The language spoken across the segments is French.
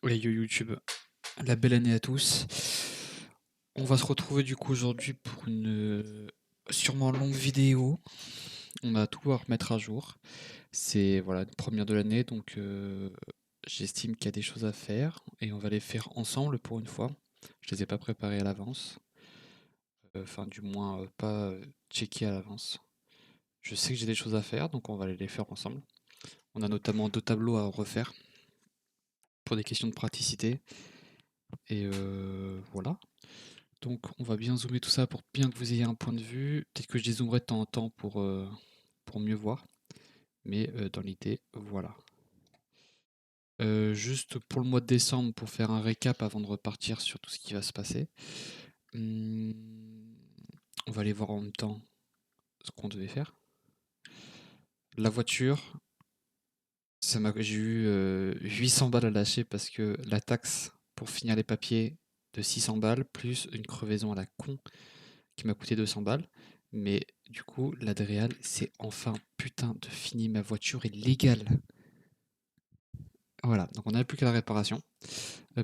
Les yo YouTube, la belle année à tous. On va se retrouver du coup aujourd'hui pour une sûrement longue vidéo. On va tout à remettre à jour. C'est voilà une première de l'année, donc j'estime qu'il y a des choses à faire et on va les faire ensemble pour une fois. Je les ai pas préparées à l'avance, enfin du moins pas checkées à l'avance. Je sais que j'ai des choses à faire, donc on va les faire ensemble. On a notamment 2 tableaux à refaire pour des questions de praticité et voilà. Donc on va bien zoomer tout ça pour bien que vous ayez un point de vue. Peut-être que je dézoomerai de temps en temps pour mieux voir. Mais dans l'idée, voilà. Juste pour le mois de décembre, pour faire un récap avant de repartir sur tout ce qui va se passer. Hum, on va aller voir en même temps ce qu'on devait faire. La voiture, j'ai eu 800 balles à lâcher parce que la taxe pour finir les papiers de 600 balles, plus une crevaison à la con qui m'a coûté 200 balles. Mais du coup, l'Adréal, c'est enfin putain de fini. Ma voiture est légale. Voilà, donc on n'a plus qu'à la réparation.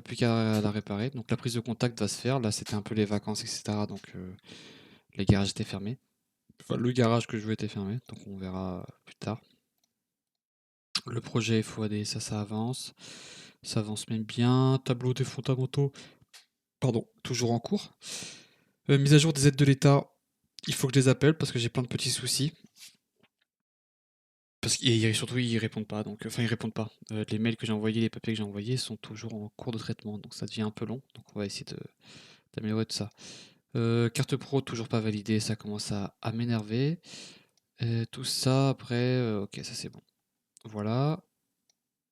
Plus qu'à la réparer. Donc la prise de contact va se faire. Là, c'était un peu les vacances, etc. Donc les garages étaient fermés. Enfin, le garage que je veux était fermé. Donc on verra plus tard. Le projet FOAD, ça avance. Ça avance même bien. Tableau des fondamentaux, pardon, toujours en cours. Mise à jour des aides de l'État. Il faut que je les appelle parce que j'ai plein de petits soucis. Parce et surtout, ils répondent pas, donc enfin, ils répondent pas. Les mails que j'ai envoyés, les papiers que j'ai envoyés sont toujours en cours de traitement, donc ça devient un peu long. Donc on va essayer d'améliorer tout ça. Carte pro toujours pas validée, ça commence à m'énerver. Tout ça après, ok, ça c'est bon. Voilà.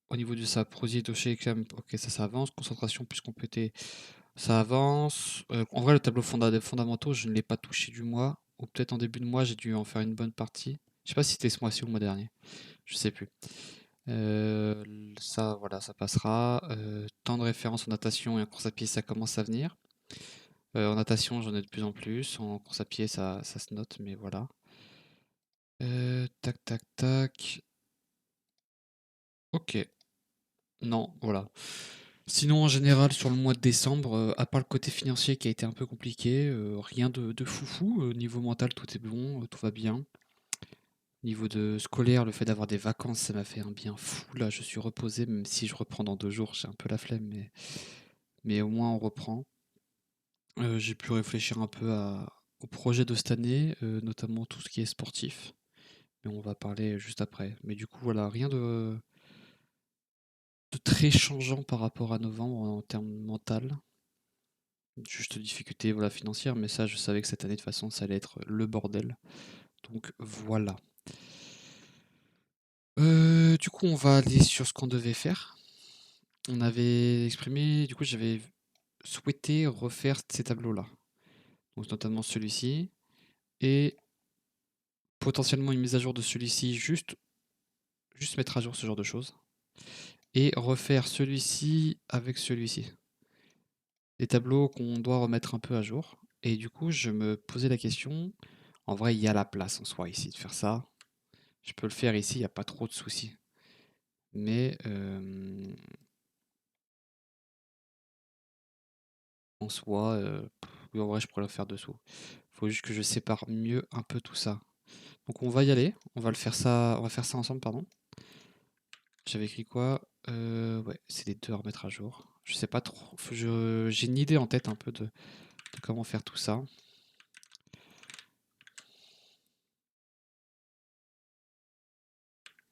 Au niveau de ça, prosier, dossier, examen, ok, ça avance. Concentration plus complétée, ça avance. En vrai, le tableau des fondamentaux, je ne l'ai pas touché du mois. Ou peut-être en début de mois, j'ai dû en faire une bonne partie. Je sais pas si c'était ce mois-ci ou le mois dernier. Je sais plus. Ça, voilà, ça passera. Temps de référence en natation et en course à pied, ça commence à venir. En natation, j'en ai de plus en plus. En course à pied, ça se note, mais voilà. Tac, tac, tac. Ok. Non, voilà. Sinon, en général, sur le mois de décembre, à part le côté financier qui a été un peu compliqué, rien de foufou. Niveau mental, tout est bon, tout va bien. Niveau de scolaire, le fait d'avoir des vacances, ça m'a fait un bien fou. Là, je suis reposé, même si je reprends dans 2 jours, j'ai un peu la flemme, mais au moins on reprend. J'ai pu réfléchir un peu au projet de cette année, notamment tout ce qui est sportif, mais on va parler juste après. Mais du coup, voilà, rien de très changeant par rapport à novembre en termes mental. Juste difficulté voilà, financière, mais ça, je savais que cette année, de toute façon, ça allait être le bordel. Donc voilà. Du coup, on va aller sur ce qu'on devait faire. On avait exprimé, du coup, j'avais souhaité refaire ces tableaux-là. Donc notamment celui-ci. Et potentiellement une mise à jour de celui-ci, juste mettre à jour ce genre de choses. Et refaire celui-ci avec celui-ci. Des tableaux qu'on doit remettre un peu à jour. Et du coup, je me posais la question, en vrai, il y a la place en soi ici de faire ça. Je peux le faire ici, il n'y a pas trop de soucis. Mais en soi, oui, en vrai, je pourrais le faire dessous. Il faut juste que je sépare mieux un peu tout ça. Donc on va y aller, on va faire ça ensemble, pardon. J'avais écrit quoi? Ouais, c'est les deux à remettre à jour. Je sais pas trop. J'ai une idée en tête un peu de comment faire tout ça.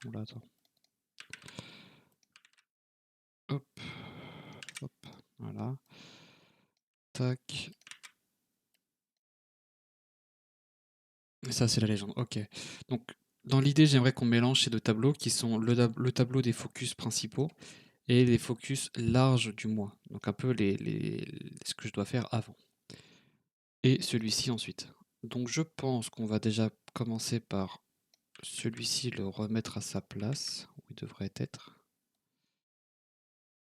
Oula, attends. Hop, hop, voilà. Tac. Et ça, c'est la légende. Ok. Donc, dans l'idée, j'aimerais qu'on mélange ces deux tableaux qui sont le tableau des focus principaux et les focus larges du mois. Donc, un peu ce que je dois faire avant. Et celui-ci ensuite. Donc, je pense qu'on va déjà commencer par celui-ci, le remettre à sa place où il devrait être.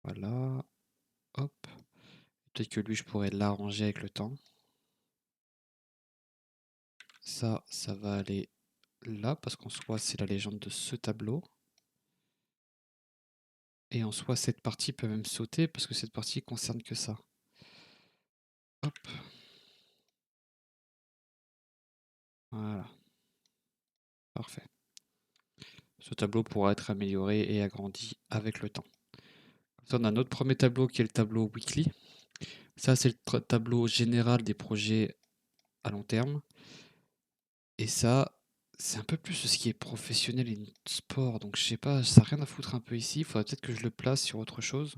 Voilà. Hop. Peut-être que lui, je pourrais l'arranger avec le temps. Ça va aller là, parce qu'en soi, c'est la légende de ce tableau. Et en soi, cette partie peut même sauter parce que cette partie concerne que ça. Hop. Voilà. Parfait. Ce tableau pourra être amélioré et agrandi avec le temps. Comme ça, on a notre premier tableau qui est le tableau weekly. Ça, c'est le tableau général des projets à long terme. Et ça, c'est un peu plus ce qui est professionnel et sport. Donc, je sais pas, ça n'a rien à foutre un peu ici. Il faudrait peut-être que je le place sur autre chose.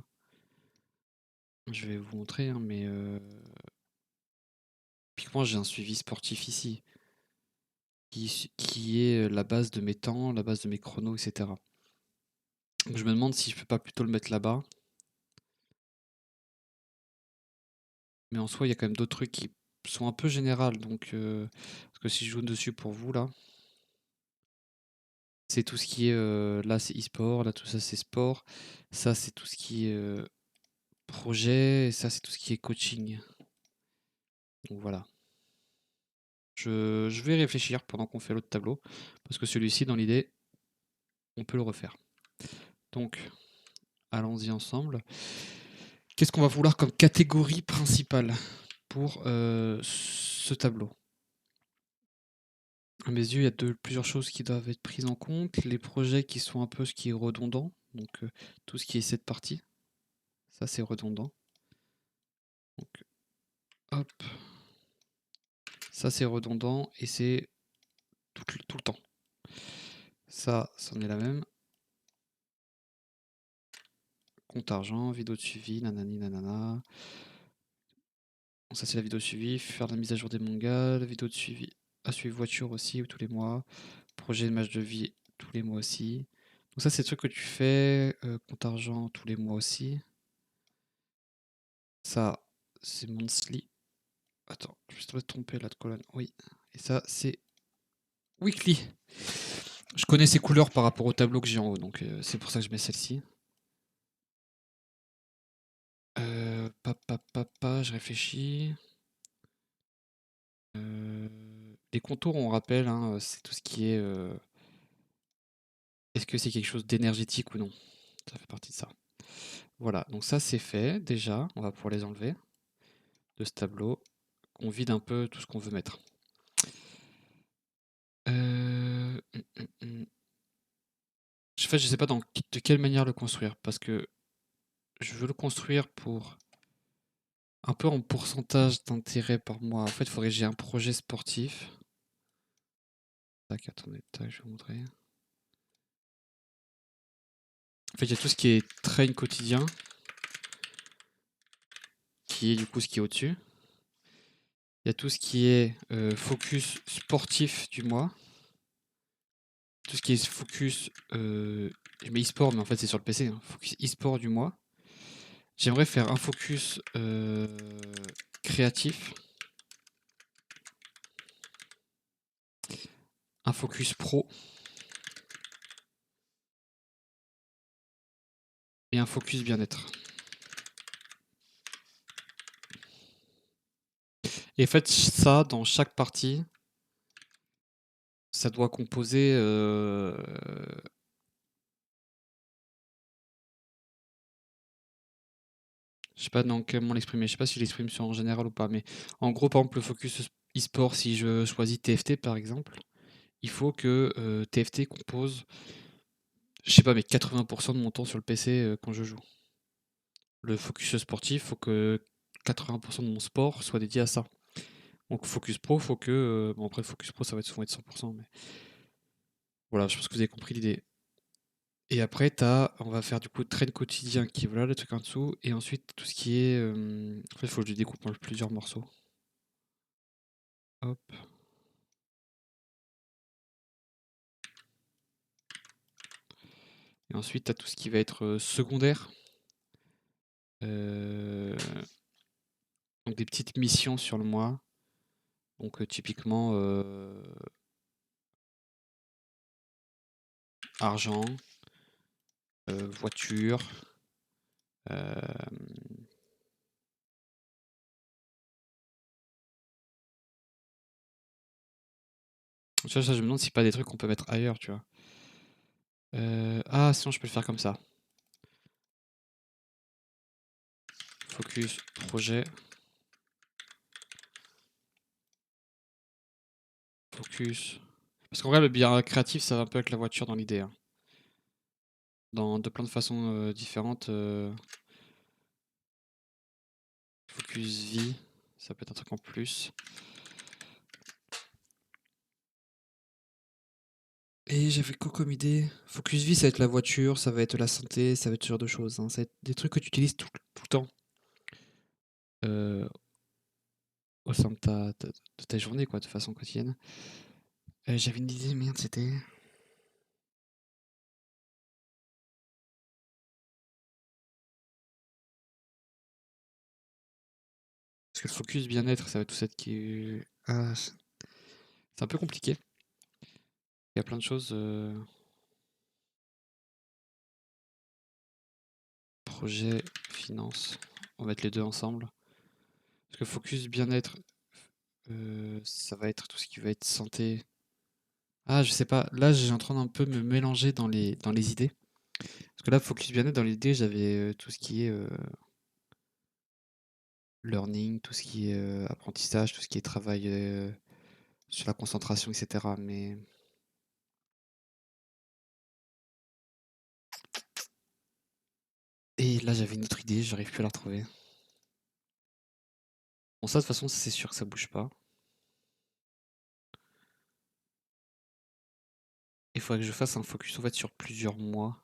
Je vais vous montrer, hein, mais typiquement, j'ai un suivi sportif ici qui est la base de mes temps, la base de mes chronos, etc. Donc, je me demande si je peux pas plutôt le mettre là-bas. Mais en soi, il y a quand même d'autres trucs qui sont un peu générales. Donc, parce que si je joue dessus pour vous, là, c'est tout ce qui est. Là, c'est e-sport. Là, tout ça, c'est sport. Ça, c'est tout ce qui est projet. Et ça, c'est tout ce qui est coaching. Donc, voilà. Je vais réfléchir pendant qu'on fait l'autre tableau. Parce que celui-ci, dans l'idée, on peut le refaire. Donc, allons-y ensemble. Qu'est-ce qu'on va vouloir comme catégorie principale pour ce tableau? À mes yeux, il y a plusieurs choses qui doivent être prises en compte. Les projets qui sont un peu ce qui est redondant, donc tout ce qui est cette partie, ça c'est redondant. Donc, hop, ça c'est redondant et c'est tout le temps. Ça, c'en est la même. Compte argent, vidéo de suivi, nanani nanana. Bon, ça c'est la vidéo de suivi, faire la mise à jour des mangas, la vidéo de suivi à suivre voiture aussi tous les mois, projet de match de vie tous les mois aussi. Donc ça c'est le truc que tu fais, compte argent tous les mois aussi. Ça c'est monthly. Attends, je me suis trompé là de colonne. Oui. Et ça c'est weekly. Je connais ces couleurs par rapport au tableau que j'ai en haut, donc c'est pour ça que je mets celle-ci. Je réfléchis. Les contours, on rappelle, hein, c'est tout ce qui est. Est-ce que c'est quelque chose d'énergétique ou non? Ça fait partie de ça. Voilà, donc ça c'est fait déjà. On va pouvoir les enlever de ce tableau. On vide un peu tout ce qu'on veut mettre. En fait, je sais pas de quelle manière le construire parce que je veux le construire pour un peu en pourcentage d'intérêt par mois. En fait, il faudrait que j'ai un projet sportif. Tac, attendez, tac, je vais vous montrer. En fait, il y a tout ce qui est train quotidien, qui est du coup ce qui est au-dessus. Il y a tout ce qui est focus sportif du mois. Tout ce qui est focus, je mets e-sport, mais en fait c'est sur le PC, hein. Focus e-sport du mois. J'aimerais faire un focus créatif, un focus pro et un focus bien-être. Et en fait, ça, dans chaque partie, ça doit composer. Je sais pas comment l'exprimer. Je sais pas si je l'exprime en général ou pas, mais en gros, par exemple, le focus e-sport, si je choisis TFT par exemple, il faut que TFT compose, je sais pas, mais 80% de mon temps sur le PC quand je joue. Le focus sportif, faut que 80% de mon sport soit dédié à ça. Donc focus pro, faut que bon après focus pro ça va souvent être 100%, mais voilà, je pense que vous avez compris l'idée. Et après on va faire du coup train quotidien qui est voilà le truc en dessous, et ensuite tout ce qui est en fait il faut que je le découpe en plusieurs morceaux. Hop. Et ensuite tu as tout ce qui va être secondaire. Euh, donc des petites missions sur le mois. Donc typiquement argent, voiture, euh, tu vois, ça, je me demande si pas des trucs qu'on peut mettre ailleurs, tu vois. Ah, sinon je peux le faire comme ça. Focus, projet. Focus. Parce qu'en vrai, le biais créatif, ça va un peu avec la voiture dans l'idée, hein. De plein de façons différentes. Focus vie, ça peut être un truc en plus. Et j'avais quoi comme idée? Focus vie, ça va être la voiture, ça va être la santé, ça va être ce genre de choses, hein. Ça va être des trucs que tu utilises tout le temps euh, au sein de ta journée, quoi, de façon quotidienne. J'avais une idée, merde, c'était. Parce que le focus bien-être, ça va tout ça qui. Ah, c'est un peu compliqué. Il y a plein de choses. Projet, finance. On va mettre les deux ensemble. Parce que focus bien-être, ça va être tout ce qui va être santé. Ah, je sais pas. Là, j'ai en train d'un peu me mélanger dans les idées. Parce que là, focus bien-être, dans l'idée, j'avais tout ce qui est learning, tout ce qui est apprentissage, tout ce qui est travail sur la concentration, etc. Mais. Et là, j'avais une autre idée, j'arrive plus à la retrouver. Bon, ça, de toute façon, c'est sûr que ça bouge pas. Il faudrait que je fasse un focus en fait sur plusieurs mois.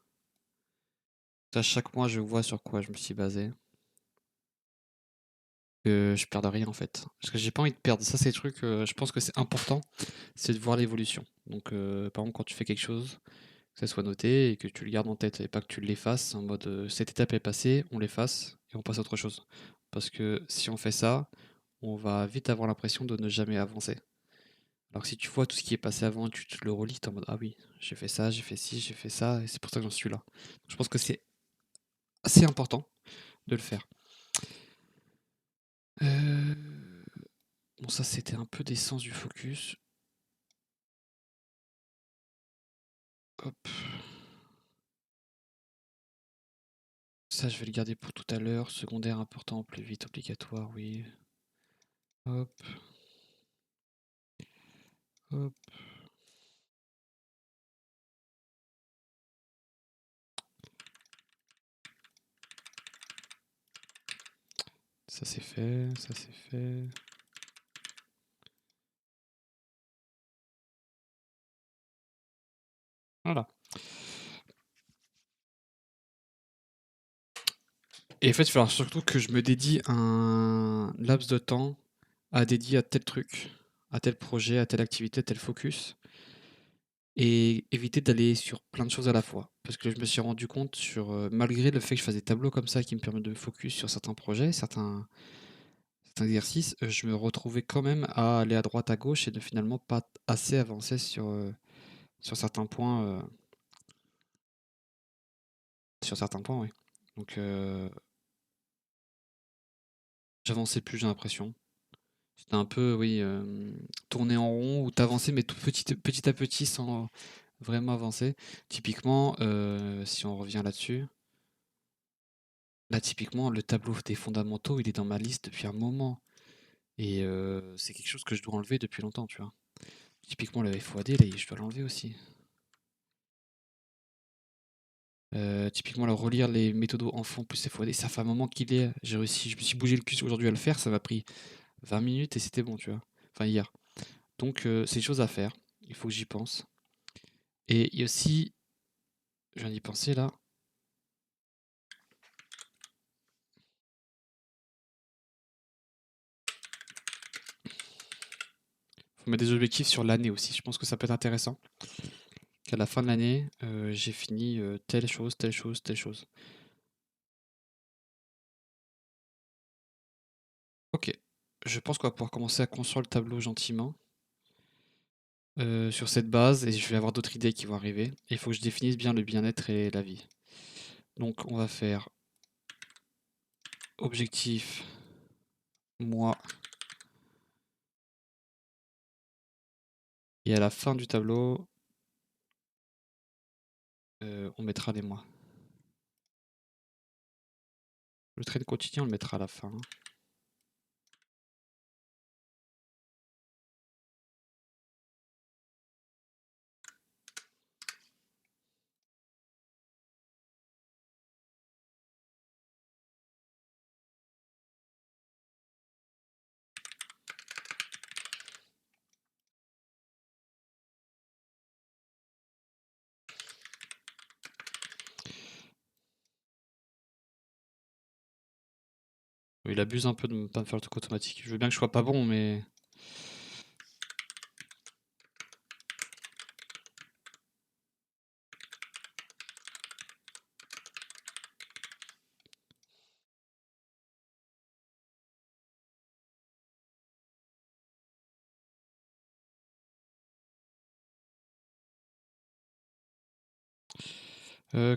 À chaque mois, je vois sur quoi je me suis basé. Que je perde rien en fait. Parce que j'ai pas envie de perdre. Ça, c'est le truc, je pense que c'est important, c'est de voir l'évolution. Donc, par exemple, quand tu fais quelque chose, que ça soit noté et que tu le gardes en tête et pas que tu l'effaces en mode cette étape est passée, on l'efface et on passe à autre chose. Parce que si on fait ça, on va vite avoir l'impression de ne jamais avancer. Alors que si tu vois tout ce qui est passé avant, tu te le relis, t'es en mode ah oui, j'ai fait ça, j'ai fait ci, j'ai fait ça, et c'est pour ça que j'en suis là. Je pense que c'est assez important de le faire. Euh, Bon, ça c'était un peu des sens du focus. Hop. Ça, je vais le garder pour tout à l'heure. Secondaire important, plus vite, obligatoire, oui. Hop, hop. Ça c'est fait, ça c'est fait. Voilà. Et en fait, il va falloir surtout que je me dédie un laps de temps à dédier à tel truc, à tel projet, à telle activité, tel focus. Et éviter d'aller sur plein de choses à la fois. Parce que je me suis rendu compte malgré le fait que je fasse des tableaux comme ça qui me permettent de me focus sur certains projets, certains exercices, je me retrouvais quand même à aller à droite, à gauche et de finalement pas assez avancer sur certains points. Sur certains points, oui. Donc j'avançais plus, j'ai l'impression. C'était un peu, oui, tourner en rond ou t'avancer, mais tout petit à petit sans vraiment avancer. Typiquement, si on revient là-dessus, là, typiquement, le tableau des fondamentaux, il est dans ma liste depuis un moment. Et c'est quelque chose que je dois enlever depuis longtemps, tu vois. Typiquement, le FOAD, là, je dois l'enlever aussi. Typiquement, le relire les méthodos enfants plus FOAD, ça fait un moment qu'il est. J'ai réussi, je me suis bougé le cul aujourd'hui à le faire, ça m'a pris 20 minutes et c'était bon, tu vois. Enfin, hier. Donc, c'est des choses à faire. Il faut que j'y pense. Et il y a aussi, je viens d'y penser là, faut mettre des objectifs sur l'année aussi. Je pense que ça peut être intéressant. Qu'à la fin de l'année, j'ai fini telle chose, telle chose, telle chose. Ok. Je pense qu'on va pouvoir commencer à construire le tableau gentiment sur cette base et je vais avoir d'autres idées qui vont arriver. Et il faut que je définisse bien le bien-être et la vie. Donc on va faire objectif, mois, et à la fin du tableau, on mettra les mois. Le trade quotidien, on le mettra à la fin. Il abuse un peu de ne pas me faire le truc automatique. Je veux bien que je sois pas bon, mais...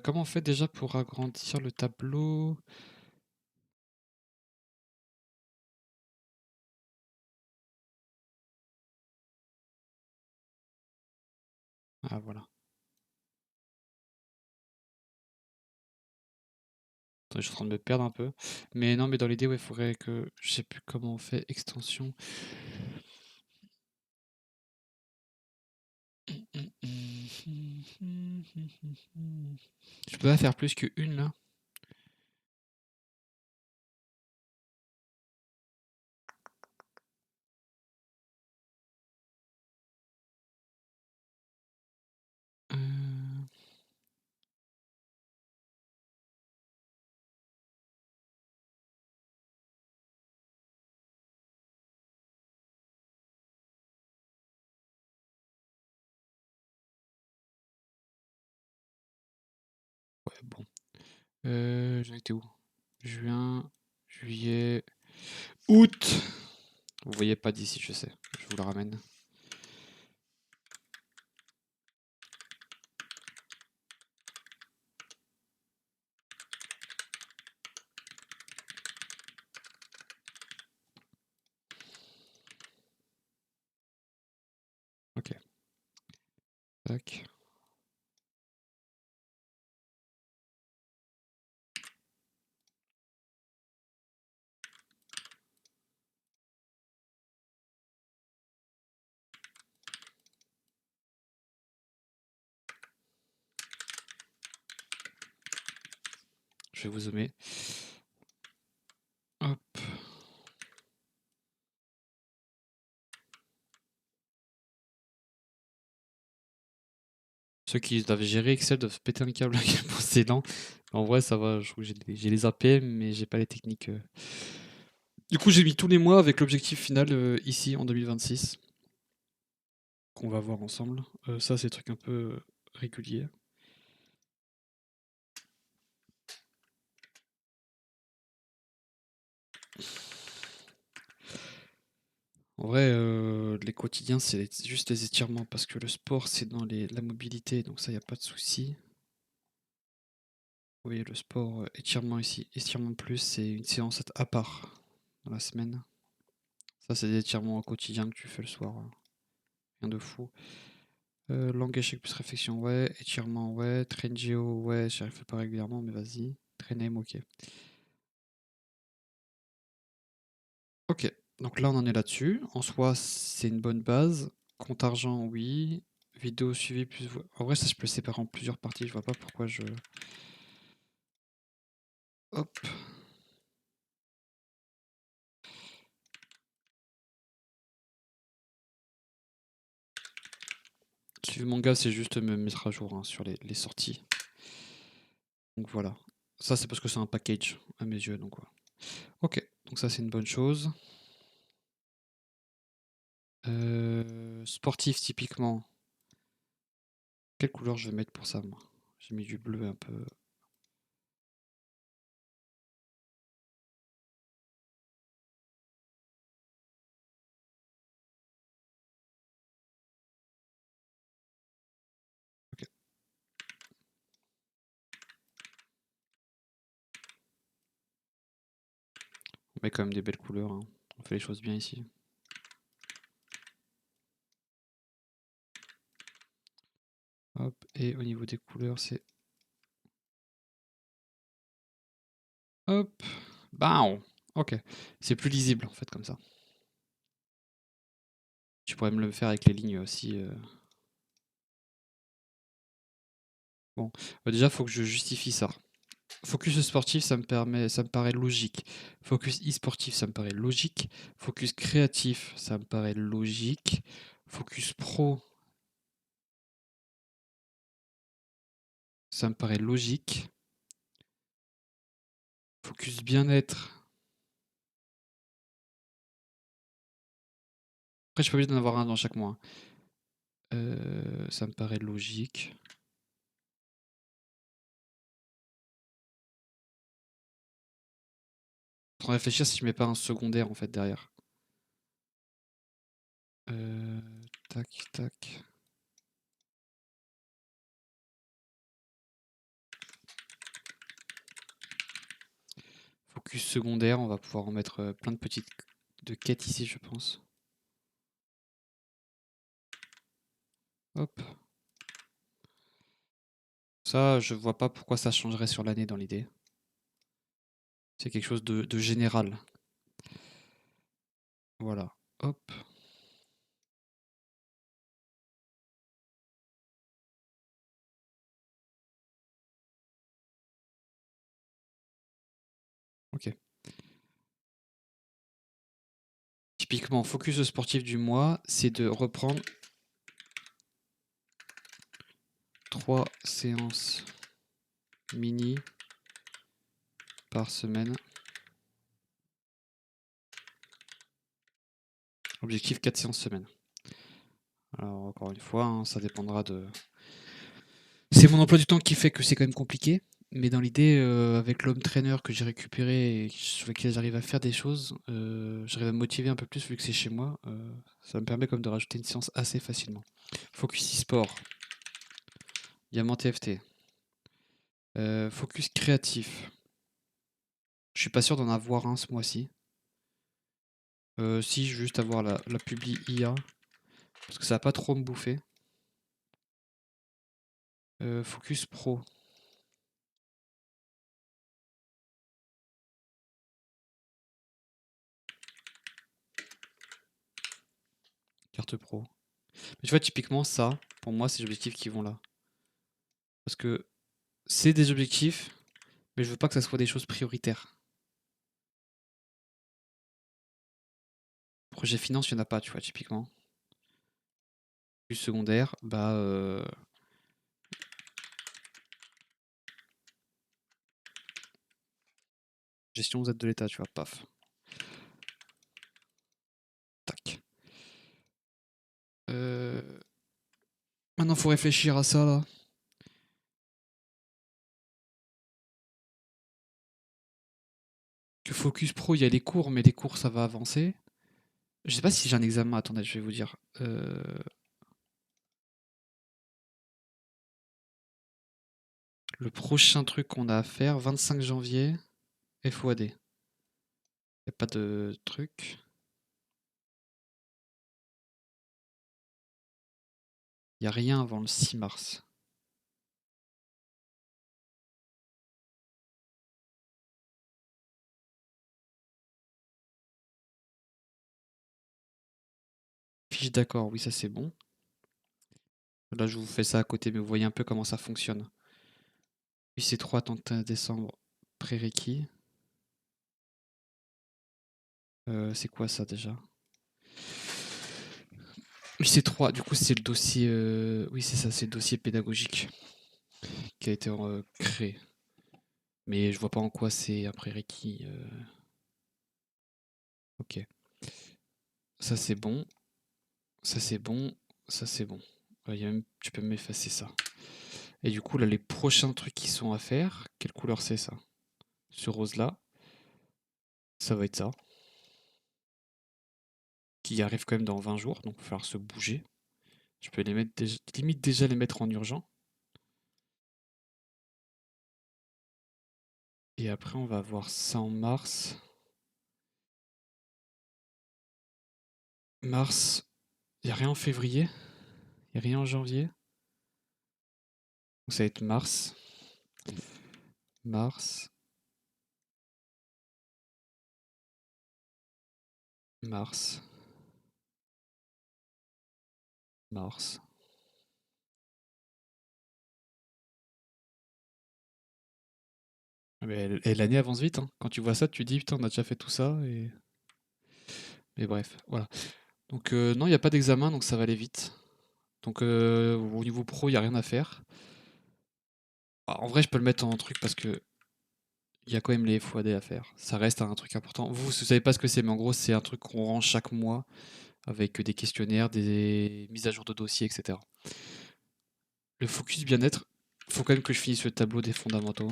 comment on fait déjà pour agrandir le tableau? Ah, voilà. Attends, je suis en train de me perdre un peu. Mais non, mais dans l'idée, ouais, il faudrait que... Je sais plus comment on fait. Extension. Je peux pas faire plus qu'une, là? Euh, Ouais, bon. J'en étais où? Juin, juillet, août! Vous voyez pas d'ici, je sais. Je vous le ramène. Ok. Tac. Je vais vous zoomer. Hop. Ceux qui doivent gérer Excel doivent se péter un câble à quel point c'est lent. En vrai, ça va. Je trouve que j'ai les APM, mais j'ai pas les techniques. Du coup, j'ai mis tous les mois avec l'objectif final ici en 2026. Qu'on va voir ensemble. Ça, c'est des trucs un peu réguliers. En vrai, les quotidiens, c'est juste les étirements parce que le sport, c'est dans la mobilité, donc ça, y a pas de souci. Vous voyez, le sport, étirement ici, étirement plus, c'est une séance à part dans la semaine. Ça, c'est des étirements au quotidien que tu fais le soir. Rien de fou. Langue échec plus réflexion, ouais. Étirement, ouais. Train géo, ouais. J'y arrive pas régulièrement, mais vas-y. Train aim, ok. Ok, donc là, on en est là-dessus. En soi, c'est une bonne base. Compte argent, oui. Vidéo suivie plus. En vrai, ça, je peux le séparer en plusieurs parties. Je vois pas pourquoi je. Hop. Suivre manga, c'est juste me mettre à jour hein, sur les sorties. Donc voilà. Ça, c'est parce que c'est un package à mes yeux. Donc voilà. Ok, donc ça, c'est une bonne chose. Sportif, typiquement. Quelle couleur je vais mettre pour ça, moi? J'ai mis du bleu un peu. Ok. On met quand même des belles couleurs. Hein. On fait les choses bien ici. Hop, et au niveau des couleurs, c'est... Hop, Bah, ok. C'est plus lisible en fait comme ça. Tu pourrais me le faire avec les lignes aussi. Bon, déjà, faut que je justifie ça. Focus sportif, ça me paraît logique. Focus e-sportif, ça me paraît logique. Focus créatif, ça me paraît logique. Focus pro, ça me paraît logique. Focus bien-être. Après, je suis pas obligé d'en avoir un dans chaque mois. Ça me paraît logique. Faut réfléchir si je mets pas un secondaire en fait derrière. Tac, tac. Focus secondaire, on va pouvoir en mettre plein de petites de quêtes ici, je pense. Hop. Ça, je vois pas pourquoi ça changerait sur l'année dans l'idée. C'est quelque chose de général. Voilà. Hop. Ok. Typiquement, focus sportif du mois, c'est de reprendre 3 séances mini par semaine. Objectif 4 séances semaine. Alors encore une fois, hein, ça dépendra de... C'est mon emploi du temps qui fait que c'est quand même compliqué. Mais dans l'idée, avec l'homme trainer que j'ai récupéré et sur lequel j'arrive à faire des choses, j'arrive à me motiver un peu plus vu que c'est chez moi. Ça me permet comme de rajouter une séance assez facilement. Focus e-sport. Diamant TFT. Focus créatif. Je suis pas sûr d'en avoir un ce mois-ci. Si, juste avoir la publi IA. Parce que ça va pas trop me bouffer. Focus pro. Carte pro. Mais tu vois, typiquement, ça, pour moi, c'est les objectifs qui vont là. Parce que c'est des objectifs, mais je veux pas que ça soit des choses prioritaires. Projet finance, il n'y en a pas, tu vois, typiquement. Plus secondaire, bah. Gestion aux aides de l'État, tu vois, paf. Tac. Maintenant, faut réfléchir à ça, là. Que Focus Pro, il y a les cours, mais les cours, ça va avancer. Je sais pas si j'ai un examen, attendez, je vais vous dire. Le prochain truc qu'on a à faire, 25 janvier, FOAD. Il n'y a pas de truc. Il n'y a rien avant le 6 mars. Fiche d'accord, oui, ça c'est bon. Là, je vous fais ça à côté, mais vous voyez un peu comment ça fonctionne. UC3, 31 décembre, prérequis. C'est quoi ça déjà? UC3, du coup, c'est le dossier. Oui, c'est ça, c'est le dossier pédagogique qui a été créé. Mais je vois pas en quoi c'est un prérequis. Ok. Ça c'est bon. Ça c'est bon. Ça c'est bon. Tu peux m'effacer ça. Et du coup, là, les prochains trucs qui sont à faire, quelle couleur c'est ça? Ce rose-là, ça va être ça. Qui arrive quand même dans 20 jours, donc il va falloir se bouger. Je peux les mettre limite déjà les mettre en urgent. Et après, on va voir ça en mars. Mars, il n'y a rien en février, il n'y a rien en janvier. Donc ça va être mars. Mars. Mars. Mars. Ah, mais et l'année avance vite, hein. Quand tu vois ça, tu te dis putain, on a déjà fait tout ça et. Mais bref, voilà. Donc non, il n'y a pas d'examen, donc ça va aller vite. Donc au niveau pro, il n'y a rien à faire. Ah, en vrai, je peux le mettre en truc parce que il y a quand même les FOAD à faire. Ça reste un truc important. Vous savez pas ce que c'est, mais en gros, c'est un truc qu'on rend chaque mois avec des questionnaires, des mises à jour de dossiers, etc. Le focus bien-être, faut quand même que je finisse le tableau des fondamentaux.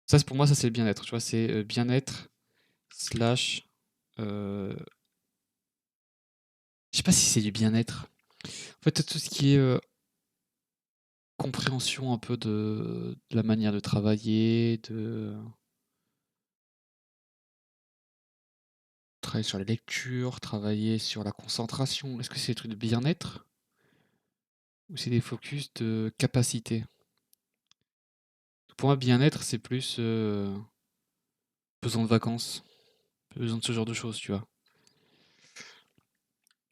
Ça, pour moi, ça c'est le bien-être. Tu vois, c'est bien-être slash. Je sais pas si c'est du bien-être. En fait, tout ce qui est compréhension un peu de la manière de travailler, de travailler sur la lecture, travailler sur la concentration. Est-ce que c'est des trucs de bien-être ou c'est des focus de capacité? Pour moi, bien-être, c'est plus besoin de vacances, besoin de ce genre de choses, tu vois.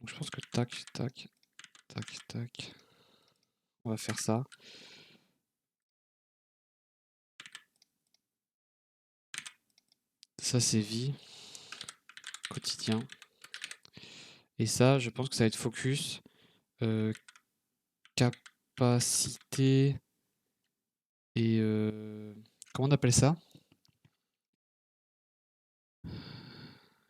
Donc je pense que tac, tac, tac, tac. On va faire ça. Ça, c'est vie, quotidien. Et ça, je pense que ça va être focus, euh, capacité et... comment on appelle ça?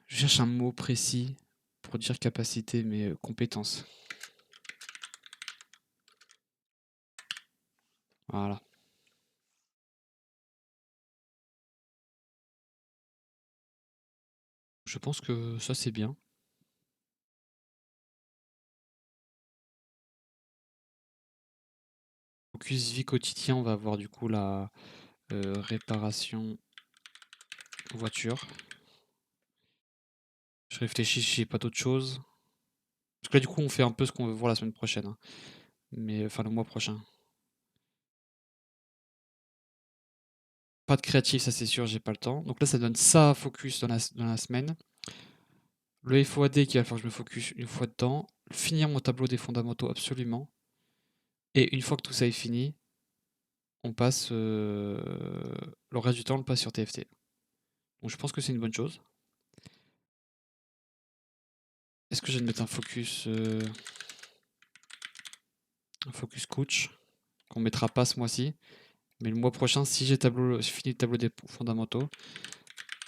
Je cherche un mot précis pour dire capacité, mais compétence. Voilà. Je pense que ça, c'est bien. Focus vie quotidien, on va avoir du coup la réparation voiture. Je réfléchis si j'ai pas d'autre chose. Parce que là, du coup, on fait un peu ce qu'on veut voir la semaine prochaine, hein. Mais enfin, le mois prochain. Pas de créatif, ça c'est sûr, j'ai pas le temps. Donc là, ça donne ça à focus dans la semaine. Le FOAD qui va falloir que je me focus une fois dedans. Finir mon tableau des fondamentaux, absolument. Et une fois que tout ça est fini, on passe. Le reste du temps, on le passe sur TFT. Donc je pense que c'est une bonne chose. Est-ce que je vais mettre un focus coach qu'on mettra pas ce mois-ci? Mais le mois prochain, si j'ai fini le tableau des fondamentaux,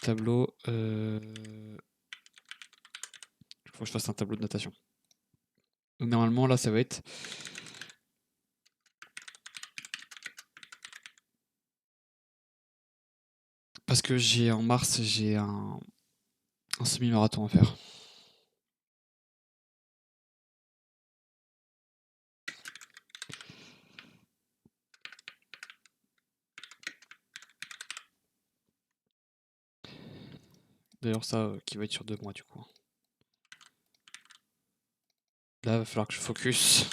tableau. Il faut que je fasse un tableau de natation. Donc normalement, là, ça va être. Parce que en mars, j'ai un semi-marathon à faire. D'ailleurs, ça qui va être sur 2 mois du coup. Là, il va falloir que je focus.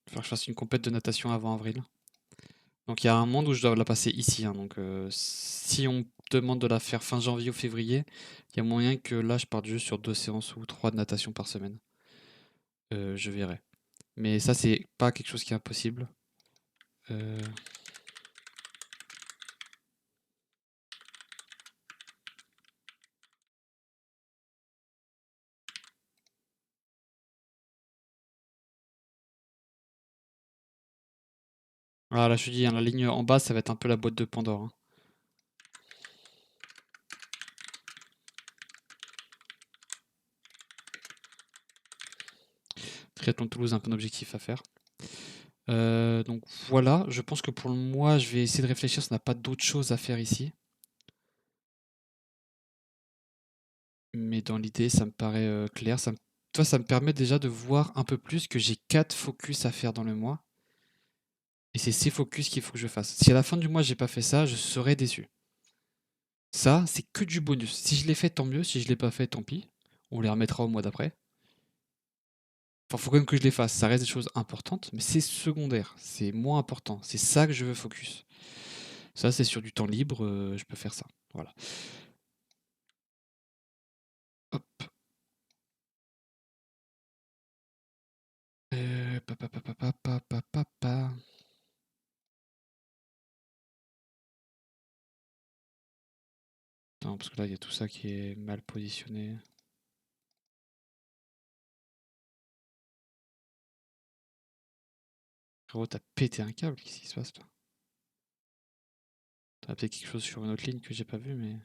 Il va falloir que je fasse une compète de natation avant avril. Donc il y a un monde où je dois la passer ici, hein. Donc si on me demande de la faire fin janvier ou février, il y a moyen que là, je parte juste sur 2 séances ou 3 de natation par semaine. Je verrai. Mais ça, c'est pas quelque chose qui est impossible. Euh, Voilà, là, je te dis, hein, la ligne en bas, ça va être un peu la boîte de Pandore, hein. Triathlon de Toulouse, un peu d'objectif à faire. Donc voilà, je pense que pour le mois, je vais essayer de réfléchir si on n'a pas d'autres choses à faire ici. Mais dans l'idée, ça me paraît clair. Toi, ça me permet déjà de voir un peu plus que j'ai 4 focus à faire dans le mois. Et c'est ces focus qu'il faut que je fasse. Si à la fin du mois, j'ai pas fait ça, je serais déçu. Ça, c'est que du bonus. Si je l'ai fait, tant mieux. Si je l'ai pas fait, tant pis. On les remettra au mois d'après. Enfin, faut quand même que je les fasse. Ça reste des choses importantes, mais c'est secondaire. C'est moins important. C'est ça que je veux focus. Ça, c'est sur du temps libre, je peux faire ça. Voilà. Hop. Pa, pa, pa, pa, pa, pa, pa, pa, pa. Attends, parce que là, il y a tout ça qui est mal positionné. Frérot, t'as pété un câble, qu'est-ce qui se passe là? T'as peut-être quelque chose sur une autre ligne que j'ai pas vu, mais.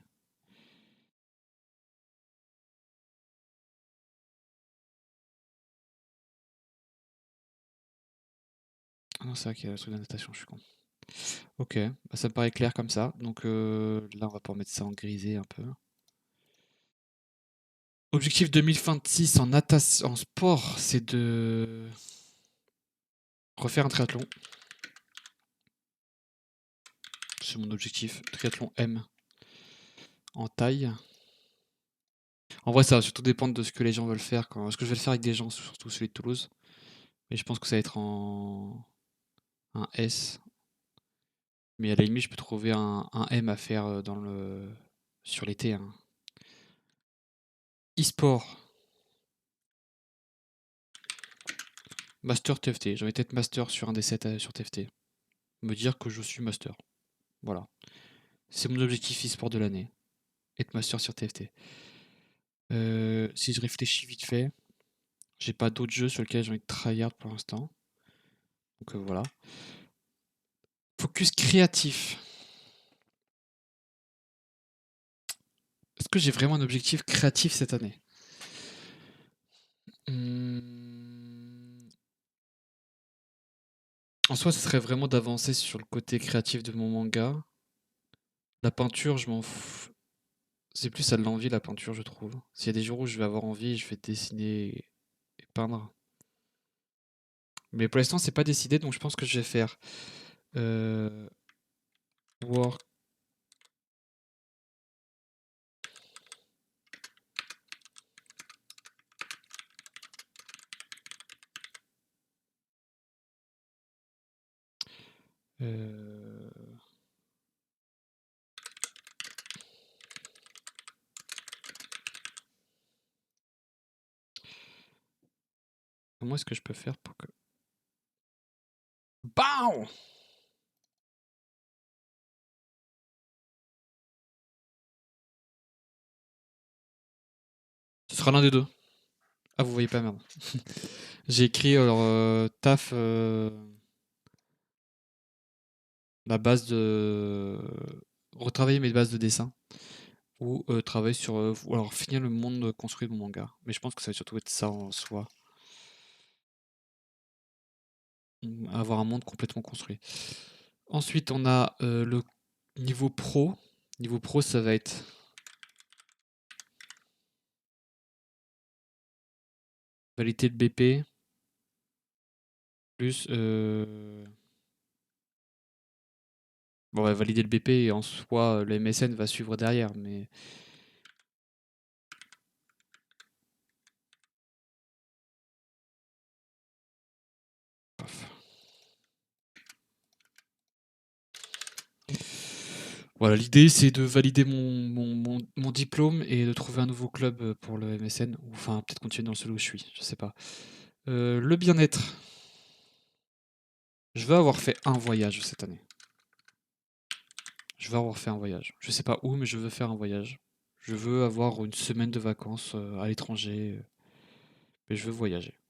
Ah non, c'est vrai qu'il y a le truc d'annotation, je suis con. Ok, bah, ça me paraît clair comme ça. Donc là, on va pouvoir mettre ça en grisé un peu. Objectif 2026 en natation, en sport, c'est de refaire un triathlon. C'est mon objectif. Triathlon M en taille. En vrai, ça va surtout dépendre de ce que les gens veulent faire. Est-ce que je vais le faire avec des gens, surtout celui de Toulouse. Mais je pense que ça va être en un S. Mais à la limite, je peux trouver un M à faire sur l'été, hein. E-sport. Master TFT. J'ai envie d'être master sur un des 7 sur TFT. Me dire que je suis master. Voilà. C'est mon objectif e-sport de l'année. Être master sur TFT. Si je réfléchis vite fait, j'ai pas d'autres jeux sur lesquels j'ai envie de tryhard pour l'instant. Donc voilà. Focus créatif. Est-ce que j'ai vraiment un objectif créatif cette année? En soi, ce serait vraiment d'avancer sur le côté créatif de mon manga. La peinture, je m'en fous. C'est plus à de l'envie la peinture, je trouve. S'il y a des jours où je vais avoir envie, je vais dessiner et peindre. Mais pour l'instant, c'est pas décidé, donc je pense que je vais faire work. euh, Comment est-ce que je peux faire pour que. BAM! Ce sera l'un des deux. Ah, vous voyez pas, merde. J'ai écrit alors taf ma base de retravailler mes bases de dessin ou travailler sur ou alors finir le monde construit de mon manga. Mais je pense que ça va surtout être ça en soi. Avoir un monde complètement construit. Ensuite, on a le niveau pro. Niveau pro, ça va être valider le BP plus bon, ouais, valider le BP et en soi le MSN va suivre derrière, mais paf. Voilà, l'idée c'est de valider mon diplôme et de trouver un nouveau club pour le MSN, ou enfin peut-être continuer dans celui où je suis, je sais pas. Le bien-être. Je veux avoir fait un voyage cette année. Je veux avoir fait un voyage. Je sais pas où, mais je veux faire un voyage. Je veux avoir une semaine de vacances à l'étranger, mais je veux voyager.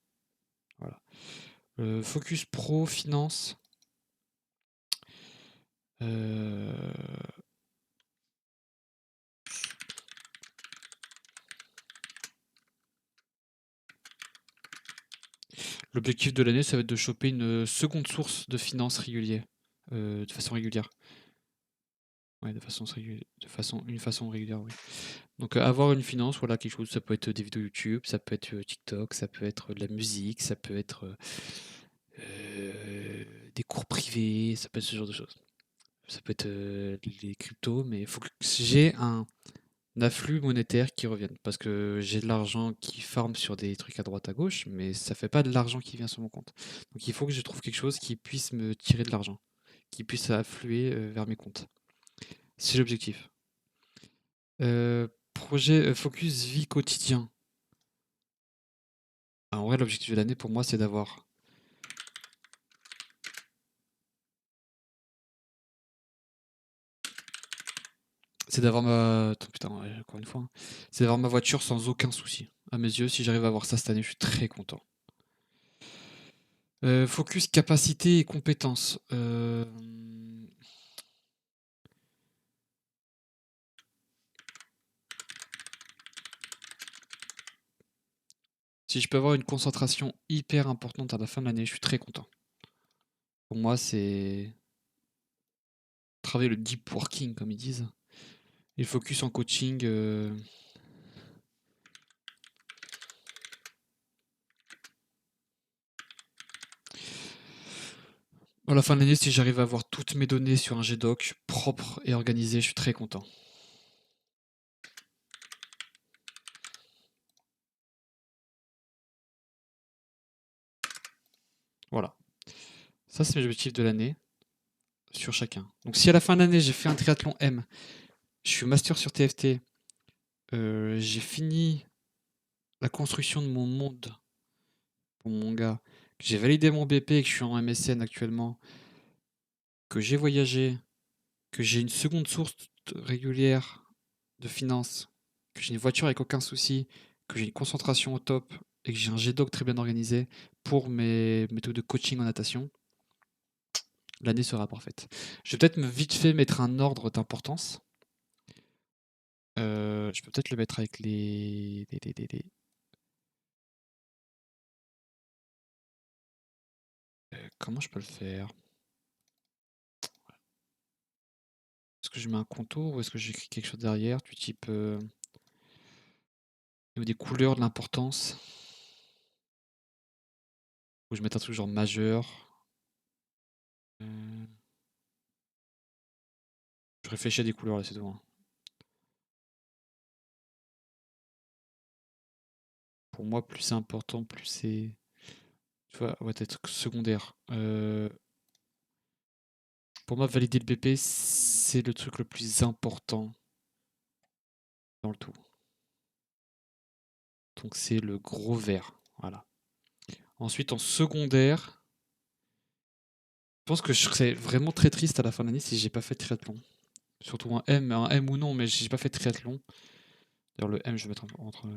Voilà. Focus pro, finance. Euh, L'objectif de l'année, ça va être de choper une seconde source de finances régulière, de façon régulière. Ouais, une façon régulière, oui. Donc avoir une finance, voilà, quelque chose, ça peut être des vidéos YouTube, ça peut être TikTok, ça peut être de la musique, ça peut être des cours privés, ça peut être ce genre de choses. Ça peut être les cryptos, mais il faut que j'ai un Afflux monétaires qui reviennent. Parce que j'ai de l'argent qui farm sur des trucs à droite à gauche, mais ça fait pas de l'argent qui vient sur mon compte. Donc il faut que je trouve quelque chose qui puisse me tirer de l'argent, qui puisse affluer vers mes comptes. C'est l'objectif. Projet focus vie quotidien. En vrai, l'objectif de l'année pour moi, c'est d'avoir ma. Attends, putain, ouais, encore une fois, hein. C'est d'avoir ma voiture sans aucun souci. À mes yeux, si j'arrive à avoir ça cette année, je suis très content. Focus capacité et compétences. Si je peux avoir une concentration hyper importante à la fin de l'année, je suis très content. Pour moi, c'est travailler le deep working, comme ils disent. Et le focus en coaching. À la fin de l'année, si j'arrive à avoir toutes mes données sur un GDoc propre et organisé, je suis très content. Voilà. Ça, c'est mes objectifs de l'année sur chacun. Donc, si à la fin de l'année, j'ai fait un triathlon M, je suis master sur TFT, j'ai fini la construction de mon monde pour mon gars, que j'ai validé mon BP et que je suis en MSN actuellement, que j'ai voyagé, que j'ai une seconde source régulière de finances, que j'ai une voiture avec aucun souci, que j'ai une concentration au top et que j'ai un GDoc très bien organisé pour mes méthodes de coaching en natation, l'année sera parfaite. Je vais peut-être me vite fait mettre un ordre d'importance. Je peux peut-être le mettre avec comment je peux le faire? Est-ce que je mets un contour ou est-ce que j'écris quelque chose derrière du type ou des couleurs de l'importance? Ou je mets un truc genre majeur? Euh, Je réfléchis à des couleurs là, c'est tout, hein. Pour moi, plus c'est important, plus c'est. Tu vois, ouais, être secondaire. Pour moi, valider le BP, c'est le truc le plus important dans le tout. Donc c'est le gros vert. Voilà. Ensuite, en secondaire, je pense que je serais vraiment très triste à la fin de l'année si j'ai pas fait de triathlon. Surtout un M ou non, mais si j'ai pas fait de triathlon. D'ailleurs, le M, je vais mettre entre.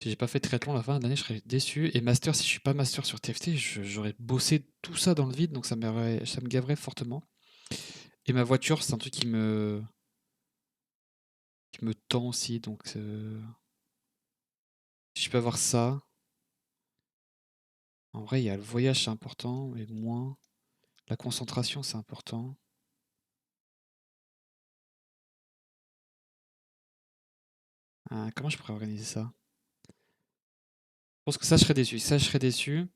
Si j'ai pas fait de triathlon à la fin de l'année, je serais déçu. Et master, si je suis pas master sur TFT, j'aurais bossé tout ça dans le vide, donc ça me gaverait fortement. Et ma voiture, c'est un truc qui me tend aussi, donc si je peux avoir ça. En vrai, il y a le voyage, c'est important, mais moins. La concentration, c'est important. Comment je pourrais organiser ça? Je pense que ça, je serais déçu. Ça, je serais déçu.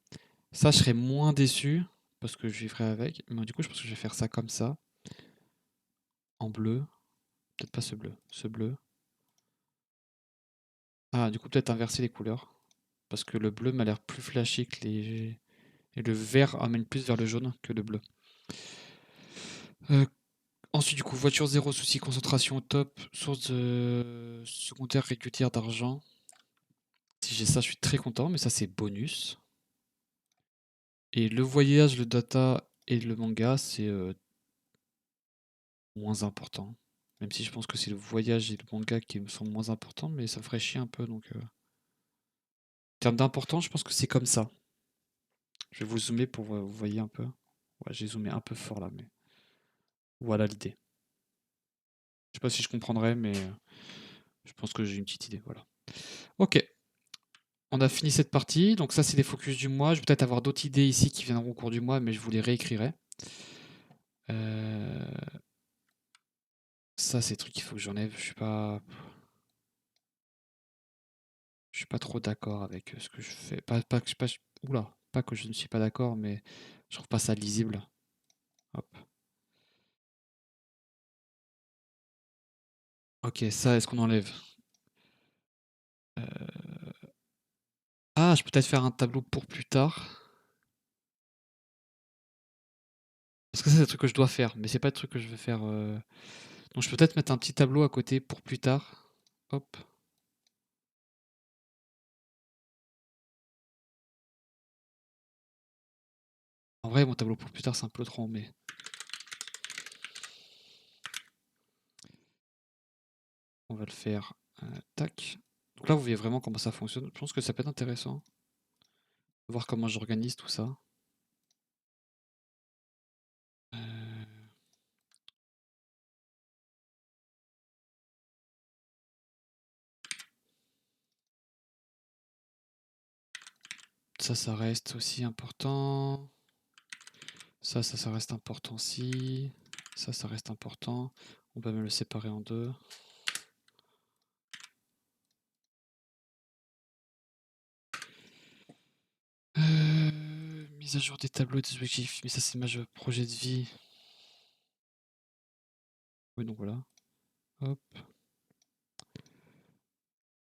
Ça, je serais moins déçu parce que je vivrais avec. Mais du coup, je pense que je vais faire ça comme ça, en bleu. Peut-être pas ce bleu. Ce bleu. Ah, du coup, peut-être inverser les couleurs. Parce que le bleu m'a l'air plus flashy que les. Et le vert amène plus vers le jaune que le bleu. Euh, Ensuite, du coup, voiture zéro souci, concentration au top, source de secondaire régulière d'argent. Si j'ai ça, je suis très content, mais ça, c'est bonus. Et le voyage, le data et le manga, c'est moins important. Même si je pense que c'est le voyage et le manga qui me sont moins importants, mais ça me ferait chier un peu. Donc, en termes d'importance, je pense que c'est comme ça. Je vais vous zoomer pour vous voyez un peu. Ouais, j'ai zoomé un peu fort là, mais voilà l'idée. Je sais pas si je comprendrai, mais je pense que j'ai une petite idée. Voilà. Ok, on a fini cette partie. Donc ça, c'est les focus du mois. Je vais peut-être avoir d'autres idées ici qui viendront au cours du mois, mais je vous les réécrirai. Euh, Ça, c'est des trucs qu'il faut que j'enlève. Je suis pas trop d'accord avec ce que je fais. Oula, pas que je ne suis pas d'accord, mais je trouve pas ça lisible. Hop. Ok, ça, est-ce qu'on enlève? Ah, je peux peut-être faire un tableau pour plus tard. Parce que ça, c'est des trucs que je dois faire, mais c'est pas des trucs que je veux faire. Donc je peux peut-être mettre un petit tableau à côté pour plus tard. Hop. En vrai, mon tableau pour plus tard, c'est un peu trop, mais... On va le faire. Tac. Donc là, vous voyez vraiment comment ça fonctionne. Je pense que ça peut être intéressant. Voir comment j'organise tout ça. Euh, ça reste aussi important. Ça reste important aussi. Ça reste important. On peut même le séparer en deux. Mise à jour des tableaux et des objectifs. Mais ça, c'est ma projet de vie. Oui, donc voilà. Hop.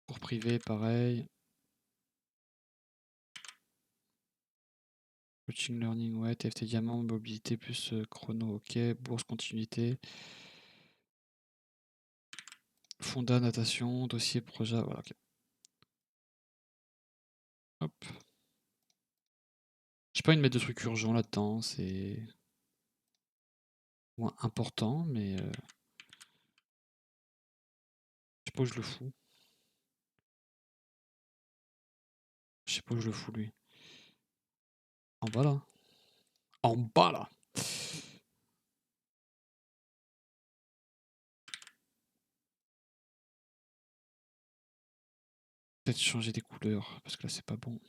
Pour privé, pareil. Coaching learning, ouais. TFT diamant, mobilité plus chrono, ok. Bourse continuité. Fonda, natation, dossier, projet, voilà, ok. Hop. J'ai pas envie de mettre de trucs urgents là-dedans, c'est moins important, mais je sais pas où je le fous. Je sais pas où je le fous lui. En bas là. En bas là. Peut-être changer des couleurs, parce que là c'est pas bon.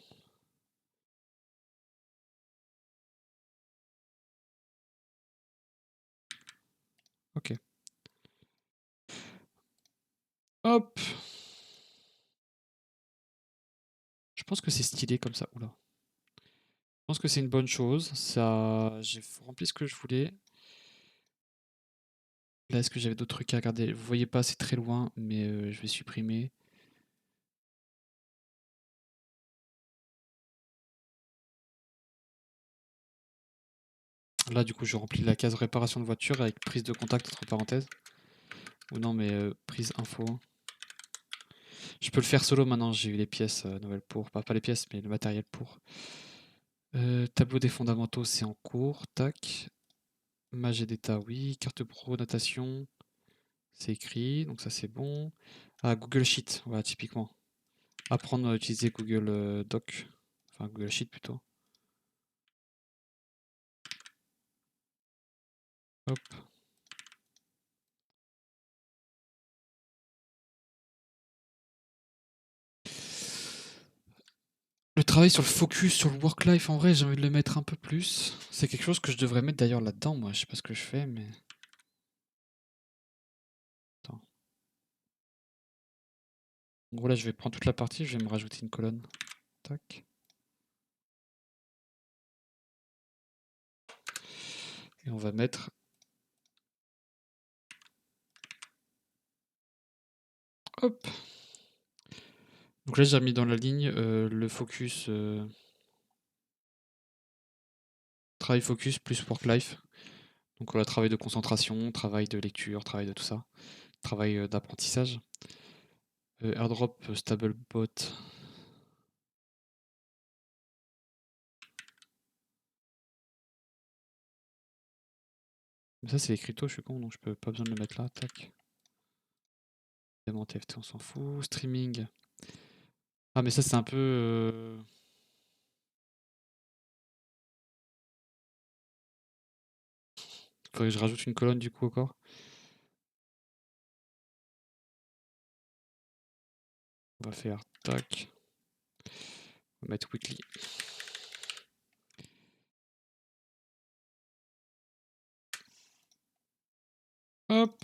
Ok. Hop. Je pense que c'est stylé comme ça. Oula. Je pense que c'est une bonne chose. Ça, j'ai rempli ce que je voulais. Là, est-ce que j'avais d'autres trucs à regarder? Vous voyez pas, c'est très loin, mais je vais supprimer. Là, du coup, je remplis la case réparation de voiture avec prise de contact entre parenthèses. Ou non, mais prise info. Je peux le faire solo maintenant, j'ai eu les pièces nouvelles pour. Pas les pièces, mais le matériel pour. Tableau des fondamentaux, c'est en cours. Tac. Magie d'état, oui. Carte pro, notation, c'est écrit. Donc ça, c'est bon. Ah, Google Sheet, voilà, typiquement. Apprendre à utiliser Google Doc. Enfin, Google Sheet plutôt. Hop. Le travail sur le focus, sur le work-life, en vrai, j'ai envie de le mettre un peu plus. C'est quelque chose que je devrais mettre d'ailleurs là-dedans, moi. Je sais pas ce que je fais, mais. Attends. En gros, là, je vais prendre toute la partie, je vais me rajouter une colonne. Tac. Et on va mettre. Hop. Donc là, j'ai mis dans la ligne le focus. Travail focus plus work-life. Donc voilà, travail de concentration, travail de lecture, travail de tout ça. Travail d'apprentissage. Airdrop stable bot. Mais ça, c'est les cryptos, je suis con, donc je peux pas besoin de le mettre là. Tac. Évidemment, TFT, on s'en fout. Streaming. Ah, mais ça, c'est un peu. Faudrait que je rajoute une colonne du coup encore. On va faire tac. On va mettre weekly. Hop.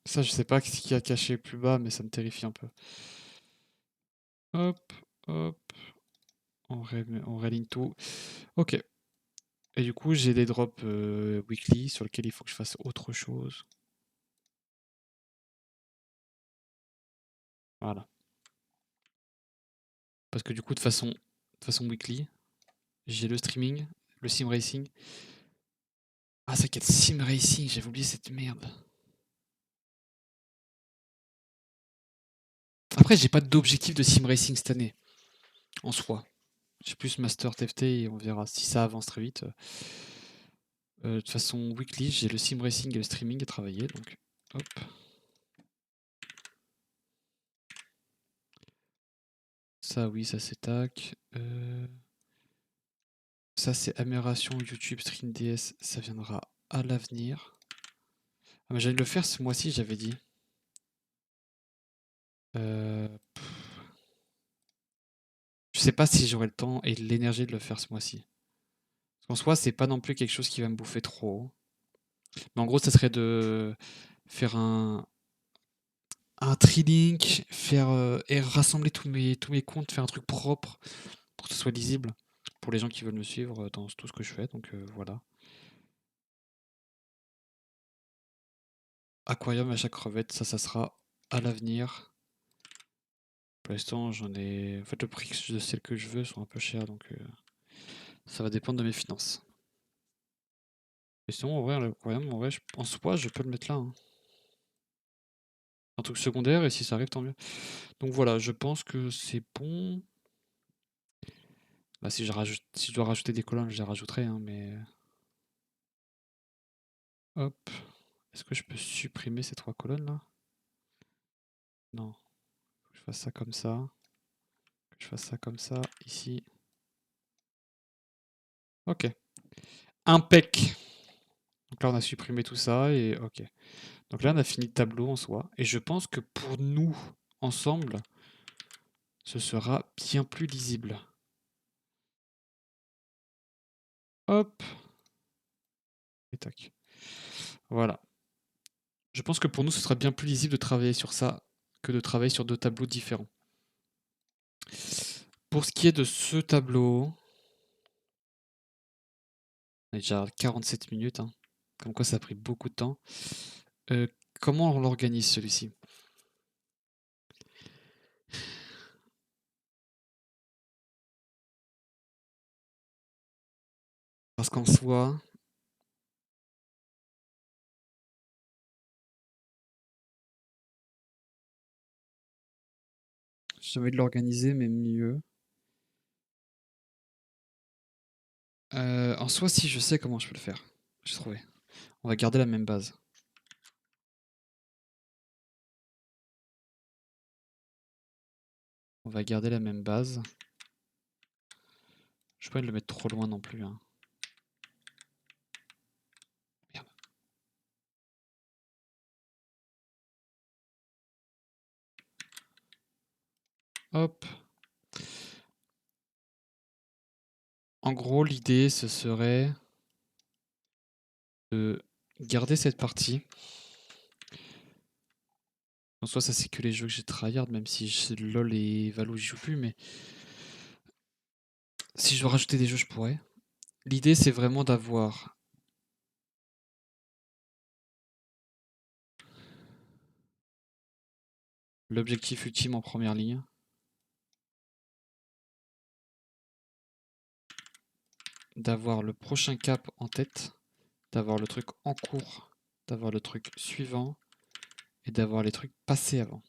Ça, je sais pas ce qu'il y a caché plus bas, mais ça me terrifie un peu. Hop, hop. on réaligne tout. Ok. Et du coup, j'ai des drops weekly sur lesquels il faut que je fasse autre chose. Voilà. Parce que du coup, de façon weekly, j'ai le streaming, le sim racing. Ah, ça qu'il y a de sim racing, j'avais oublié cette merde. Après, j'ai pas d'objectif de sim racing cette année, en soi. J'ai plus Master TFT et on verra si ça avance très vite. De façon weekly, j'ai le sim racing et le streaming à travailler, donc hop. Ça, oui, ça c'est tac. Ça, c'est amélioration YouTube Stream DS, ça viendra à l'avenir. Ah, mais j'allais le faire ce mois-ci, j'avais dit. Euh, Je sais pas si j'aurai le temps et l'énergie de le faire ce mois-ci. En soi, c'est pas non plus quelque chose qui va me bouffer trop. Mais en gros, ça serait de faire un tri-link, faire et rassembler tous mes comptes, faire un truc propre pour que ce soit lisible pour les gens qui veulent me suivre dans tout ce que je fais. Donc voilà. Aquarium à chaque crevette, ça sera à l'avenir. Pour l'instant, j'en ai. En fait, le prix de celles que je veux sont un peu chers, donc ça va dépendre de mes finances. Et sinon, en vrai, l'aquarium, en vrai, en soi, je peux le mettre là, hein. Un truc secondaire, et si ça arrive, tant mieux. Donc voilà, je pense que c'est bon. Bah, si je dois rajouter des colonnes, je les rajouterai, hein, mais. Hop. Est-ce que je peux supprimer ces 3 colonnes là? Non. Faut que je fasse ça comme ça. Que je fasse ça comme ça, ici. Ok. Impec. Donc là, on a supprimé tout ça et ok. Donc là, on a fini le tableau en soi. Et je pense que pour nous, ensemble, ce sera bien plus lisible. Hop. Et tac. Voilà. Je pense que pour nous, ce sera bien plus lisible de travailler sur ça que de travailler sur 2 tableaux différents. Pour ce qui est de ce tableau, on est déjà à 47 minutes, hein. Comme quoi ça a pris beaucoup de temps. Euh, Comment on l'organise celui-ci? Parce qu'en soi, j'ai envie de l'organiser, mais mieux. En soi, si je sais comment je peux le faire, j'ai trouvé. On va garder la même base. On va garder la même base. Je peux pas le mettre trop loin non plus, hein. Merde. Hop. En gros, l'idée, ce serait de garder cette partie. En soi, ça c'est que les jeux que j'ai tryhard, même si LOL et Valo j'y joue plus, mais si je dois rajouter des jeux, je pourrais. L'idée, c'est vraiment d'avoir l'objectif ultime en première ligne. D'avoir le prochain cap en tête. D'avoir le truc en cours. D'avoir le truc suivant. Et d'avoir les trucs passés avant.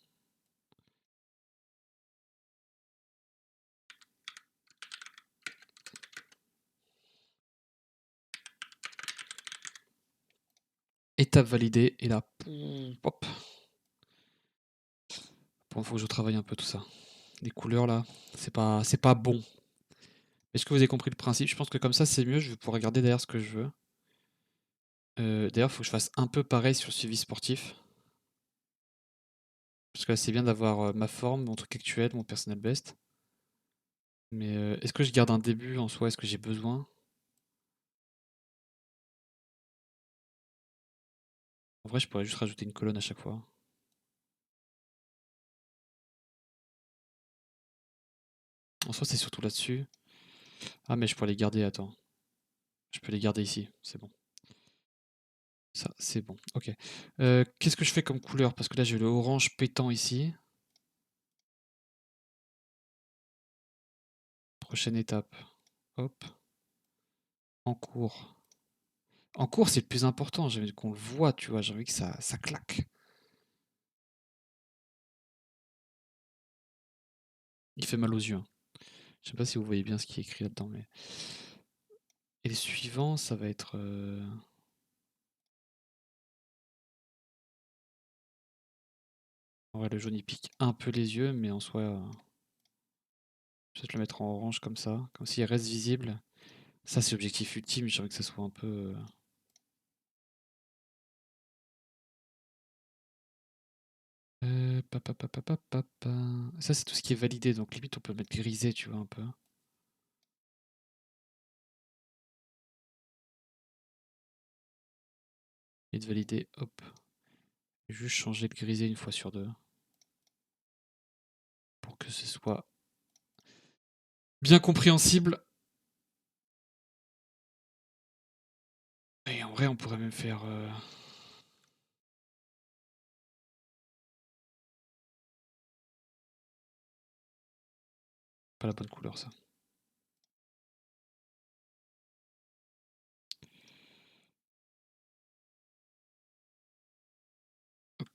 Étape validée. Et là, hop. Bon, faut que je travaille un peu tout ça. Les couleurs là, c'est pas bon. Est-ce que vous avez compris le principe? Je pense que comme ça c'est mieux, je vais pouvoir regarder derrière ce que je veux. D'ailleurs, il faut que je fasse un peu pareil sur le suivi sportif. Parce que là, c'est bien d'avoir ma forme, mon truc actuel, mon personnel best. Mais est-ce que je garde un début en soi? Est-ce que j'ai besoin? En vrai, je pourrais juste rajouter une colonne à chaque fois. En soi, c'est surtout là-dessus. Ah, mais je pourrais les garder, attends. Je peux les garder ici, c'est bon. Ça, c'est bon, ok. Qu'est-ce que je fais comme couleur? Parce que là, j'ai le orange pétant ici. Prochaine étape. Hop. En cours. En cours, c'est le plus important. J'ai envie qu'on le voit, tu vois. J'ai envie que ça claque. Il fait mal aux yeux, hein. Je sais pas si vous voyez bien ce qui est écrit là-dedans, mais... Et les suivants, ça va être... Ouais, le jaune, il pique un peu les yeux, mais en soi... Je vais peut-être le mettre en orange comme ça, comme s'il reste visible. Ça, c'est l'objectif ultime. J'ai envie que ça soit un peu... Ça, c'est tout ce qui est validé, donc limite, on peut mettre grisé, tu vois, un peu. Et de valider, hop. Juste changer le grisé une fois sur deux. Pour que ce soit bien compréhensible. Et en vrai, on pourrait même faire... Pas la bonne couleur, ça. Hop.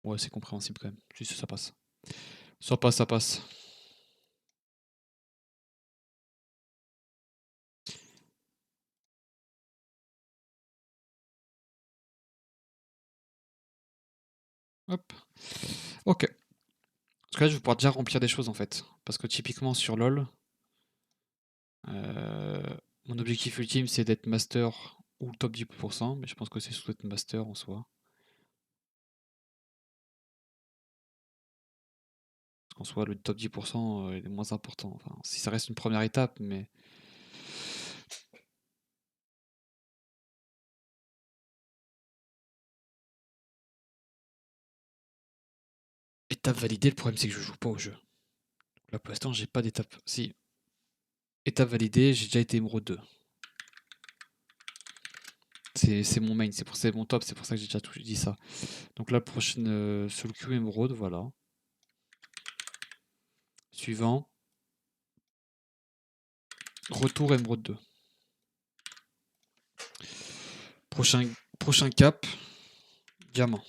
Ouais, c'est compréhensible quand même. Juste ça passe. Ça passe, ça passe. Hop. Ok. Parce que là, je vais pouvoir déjà remplir des choses en fait. Parce que typiquement sur LoL, mon objectif ultime c'est d'être master ou top 10%, mais je pense que c'est surtout être master en soi. Parce qu'en soi, le top 10% il est moins important. Enfin, si ça reste une première étape, mais. Étape validée, le problème c'est que je joue pas au jeu. Là pour l'instant, j'ai pas d'étape. Si. Étape validée, j'ai déjà été émeraude 2. C'est mon main, c'est mon top, c'est pour ça que j'ai déjà tout dit ça. Donc la prochaine solo queue émeraude, voilà. Suivant. Retour émeraude 2. Prochain, prochain cap, diamant.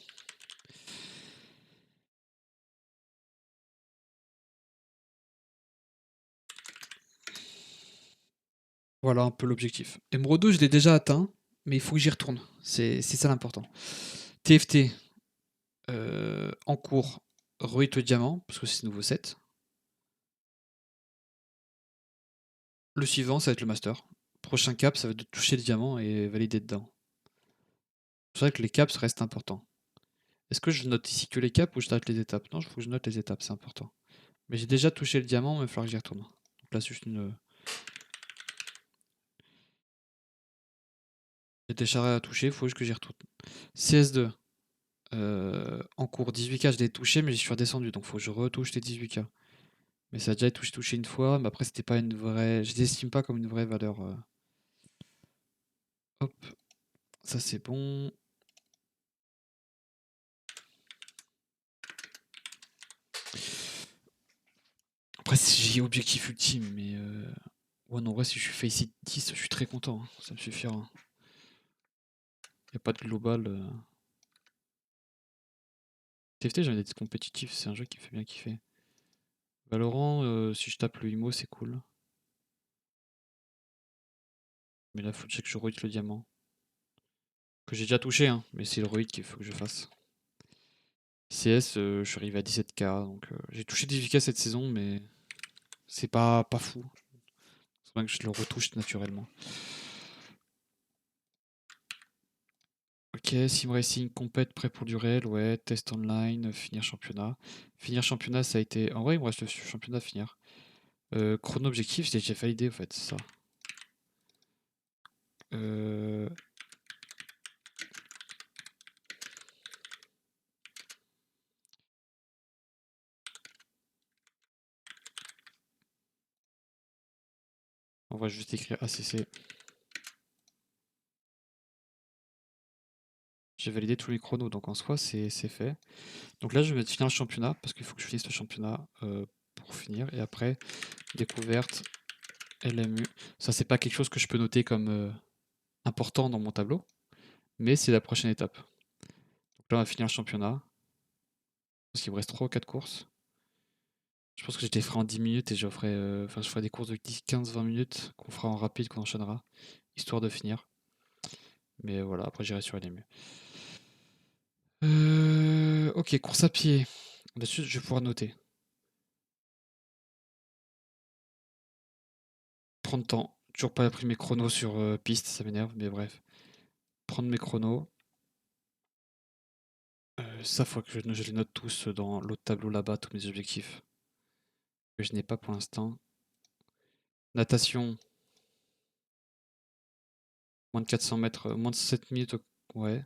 Voilà un peu l'objectif. Émeraude 2, je l'ai déjà atteint, mais il faut que j'y retourne. C'est ça l'important. TFT, en cours, re-hit le diamant, parce que c'est nouveau set. Le suivant, ça va être le master. Prochain cap, ça va être de toucher le diamant et valider dedans. C'est vrai que les caps restent importants. Est-ce que je note ici que les caps ou je note les étapes? Non, il faut que je note les étapes, c'est important. Mais j'ai déjà touché le diamant, mais il va falloir que j'y retourne. Donc là, c'est juste une... J'ai déjà à toucher, il faut juste que j'y retourne. CS2, en cours 18K, je l'ai touché, mais j'y suis redescendu, donc il faut que je retouche les 18K. Mais ça a déjà été touché une fois, mais après, c'était pas une vraie. Je l'estime pas comme une vraie valeur. Hop, ça c'est bon. Après, j'ai objectif ultime, mais. Ouais, non, en vrai, si je suis face it 10, je suis très content, hein. Ça me suffira. Y a pas de global. TFT, j'ai envie d'être compétitif, c'est un jeu qui me fait bien kiffer. Valorant, si je tape le IMO, c'est cool. Mais là, faut que je re-hit le diamant. Que j'ai déjà touché, hein, mais c'est le re-hit qu'il faut que je fasse. CS, je suis arrivé à 17K, donc j'ai touché 18K cette saison, mais c'est pas fou. C'est vrai que je le retouche naturellement. Ok, Sim Racing, compète, prêt pour du réel, ouais, test online, finir championnat. Finir championnat, ça a été... En vrai, il me reste le championnat à finir. Chrono objectif, j'ai déjà validé, en fait, c'est ça. Euh... On va juste écrire ACC. J'ai validé tous les chronos, donc en soi, c'est fait. Donc là, je vais finir le championnat, parce qu'il faut que je finisse le championnat pour finir. Et après, découverte, LMU. Ça, c'est pas quelque chose que je peux noter comme important dans mon tableau, mais c'est la prochaine étape. Donc là, on va finir le championnat. Parce qu'il me reste 3 ou 4 courses. Je pense que je les ferai en 10 minutes et je ferai des courses de 10, 15, 20 minutes qu'on fera en rapide, qu'on enchaînera, histoire de finir. Mais voilà, après j'irai sur LMU. Ok, course à pied. Là-dessus, je vais pouvoir noter. Prendre temps. Toujours pas pris mes chronos sur piste, ça m'énerve, mais bref. Prendre mes chronos. Ça, faut que je les note tous dans l'autre tableau là-bas, tous mes objectifs. Que je n'ai pas pour l'instant. Natation. Moins de 400 mètres, moins de 7 minutes. Ouais.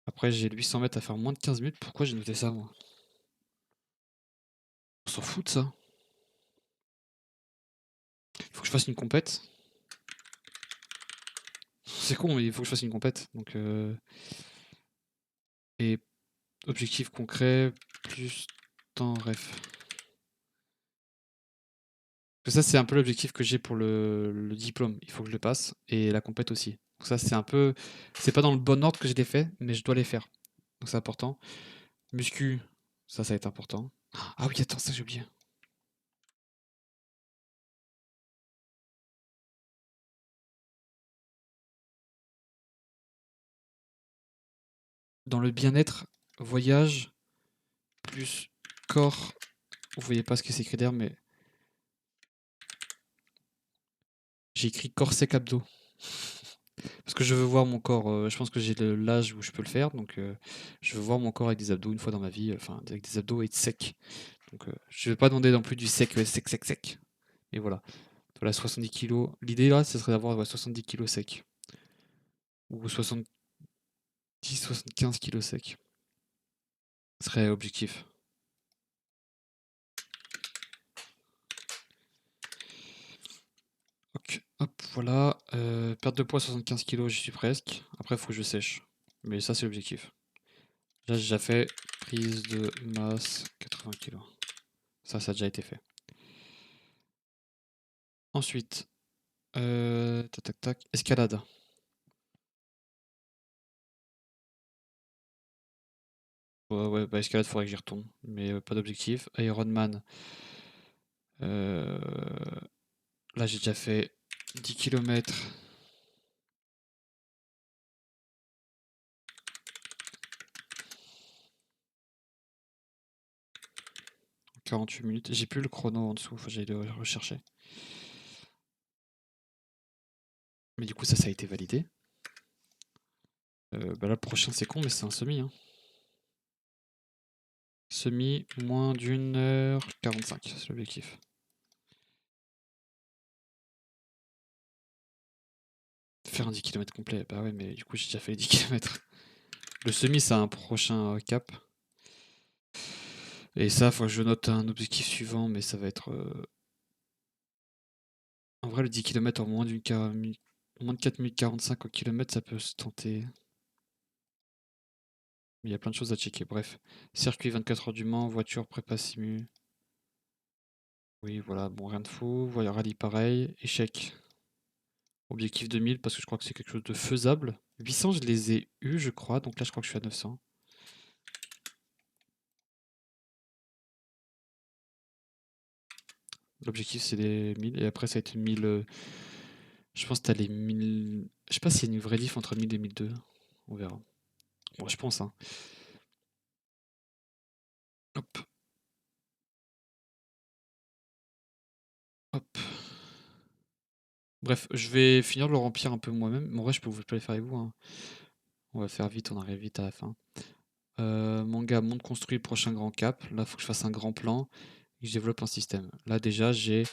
Après, j'ai 800 mètres à faire moins de 15 minutes. Pourquoi j'ai noté ça, moi? On s'en fout de ça. Il faut que je fasse une compète. C'est con, mais il faut que je fasse une compète. Donc, et objectif concret, plus temps ref. Parce que ça, c'est un peu l'objectif que j'ai pour le diplôme. Il faut que je le passe. Et la compète aussi. Donc ça, c'est un peu... C'est pas dans le bon ordre que je les fait, mais je dois les faire. Donc c'est important. Muscu, ça va être important. Ah oui, attends, ça j'ai oublié. Dans le bien-être, voyage, plus corps. Vous voyez pas ce que c'est écrit derrière, mais j'ai écrit corps sec abdos. Parce que je veux voir mon corps. Je pense que j'ai l'âge où je peux le faire, donc je veux voir mon corps avec des abdos une fois dans ma vie, enfin avec des abdos et être sec. Donc je vais pas demander non plus du sec, sec, sec, sec. Et voilà. Voilà, 70 kilos. L'idée là, ce serait d'avoir 70 kilos sec. Ou 70, 75 kilos sec. Ce serait objectif. Ok, hop, voilà. Perte de poids 75 kilos, j'y suis presque. Après, il faut que je sèche. Mais ça, c'est l'objectif. Là, j'ai déjà fait prise de masse 80 kilos. Ça a déjà été fait. Ensuite, tac tac tac, escalade. Ouais, ouais, bah escalade, faudrait que j'y retourne. Mais pas d'objectif. Ironman. Euh, Là, j'ai déjà fait 10 km. 48 minutes. J'ai plus le chrono en dessous, faut que j'aille le rechercher. Mais du coup, ça a été validé. Bah là, le prochain, c'est con, mais c'est un semi. Hein. Semi, moins d'une heure 45, c'est l'objectif. Faire un 10 km complet, bah ouais, mais du coup, j'ai déjà fait les 10 km. Le semi, c'est un prochain cap. Et ça, faut que je note un objectif suivant, mais ça va être. En vrai, le 10 km en moins moins de 4 minutes 45 au kilomètre, ça peut se tenter. Mais il y a plein de choses à checker. Bref. Circuit 24 heures du Mans, voiture, prépa simu. Oui, voilà, bon, rien de fou. Voilà, rallye pareil. Échec. Objectif 2000, parce que je crois que c'est quelque chose de faisable. 800, je les ai eus, je crois. Donc là, je crois que je suis à 900. L'objectif, c'est les 1000. Et après, ça a été 1000. Je pense que t'as les 1000. Je sais pas s'il y a une vraie diff entre 1000 et 1002. On verra. Bon, je pense, hein. Hop, hop. Bref, je vais finir de le remplir un peu moi-même. En vrai, je peux vous le faire avec vous. Hein. On va faire vite, on arrive vite à la fin. Mon gars, monde construit, prochain grand cap. Là, il faut que je fasse un grand plan et que je développe un système. Là, déjà, j'ai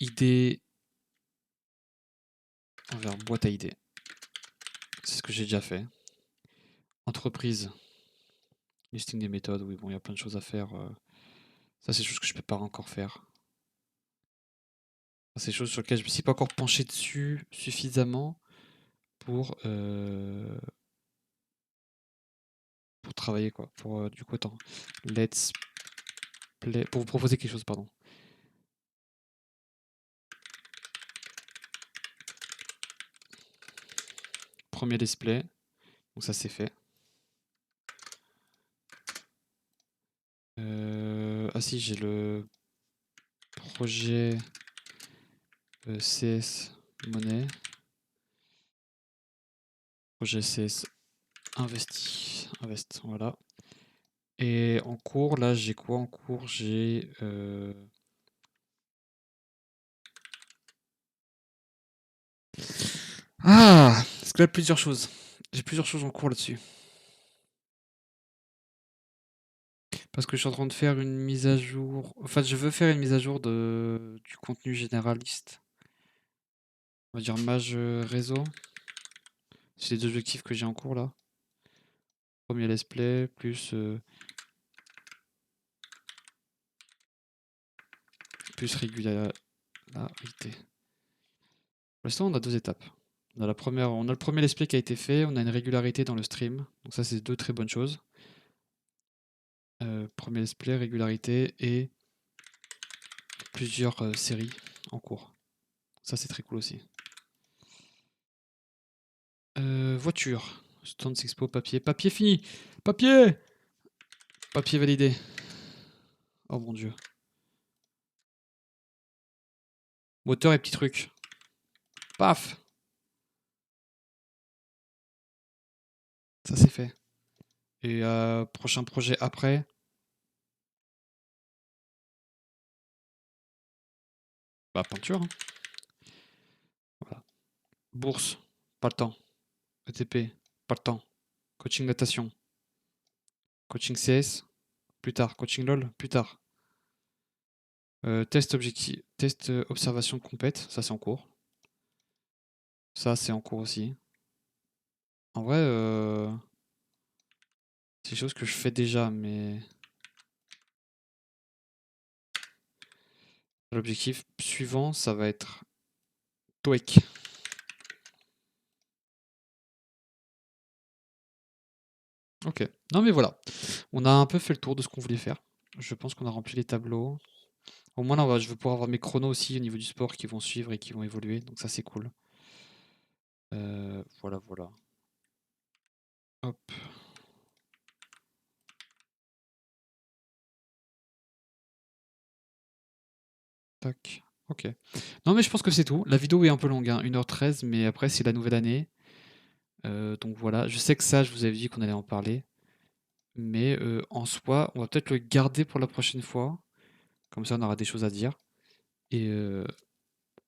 idée envers boîte à idées. C'est ce que j'ai déjà fait. Entreprise, listing des méthodes. Oui, bon, il y a plein de choses à faire. Ça, c'est des choses que je peux pas encore faire. C'est des choses sur lesquelles je me suis pas encore penché dessus suffisamment pour travailler, quoi. Pour du coup, attends. Let's play. Pour vous proposer quelque chose, pardon. Premier let's play. Donc ça c'est fait. Ah si, j'ai le projet CS monnaie. Projet CS invest, voilà. Et en cours, là, j'ai quoi en cours? J'ai ah! Parce que là, plusieurs choses. J'ai plusieurs choses en cours là-dessus. Parce que je suis en train de faire une mise à jour. Enfin, je veux faire une mise à jour du contenu généraliste. On va dire mage réseau. C'est les objectifs que j'ai en cours là. Premier let's play, plus régularité. Pour l'instant, on a deux étapes. On a le premier let's play qui a été fait, on a une régularité dans le stream. Donc ça, c'est deux très bonnes choses. Premier let's play, régularité et plusieurs séries en cours. Ça, c'est très cool aussi. Voiture. Stand Expo, papier. Papier fini. Papier. Papier validé. Oh mon dieu. Moteur et petits trucs. Paf. Ça, c'est fait. Et prochain projet après. Bah, peinture. Hein. Voilà. Bourse. Pas le temps. ETP. Pas le temps. Coaching natation. Coaching CS. Plus tard. Coaching LOL. Plus tard. Test objectif. Test observation compète. Ça, c'est en cours. Ça, c'est en cours aussi. En vrai, c'est des choses que je fais déjà, mais l'objectif suivant, ça va être TOEIC. Ok. Non, mais voilà. On a un peu fait le tour de ce qu'on voulait faire. Je pense qu'on a rempli les tableaux. Au moins, là, je vais pouvoir avoir mes chronos aussi au niveau du sport qui vont suivre et qui vont évoluer. Donc ça, c'est cool. Voilà, voilà. Hop. Tac. Ok. Non, mais je pense que c'est tout. La vidéo est un peu longue, hein, 1h13, mais après, c'est la nouvelle année. Donc voilà. Je sais que ça, je vous avais dit qu'on allait en parler. Mais en soi, on va peut-être le garder pour la prochaine fois. Comme ça, on aura des choses à dire. Et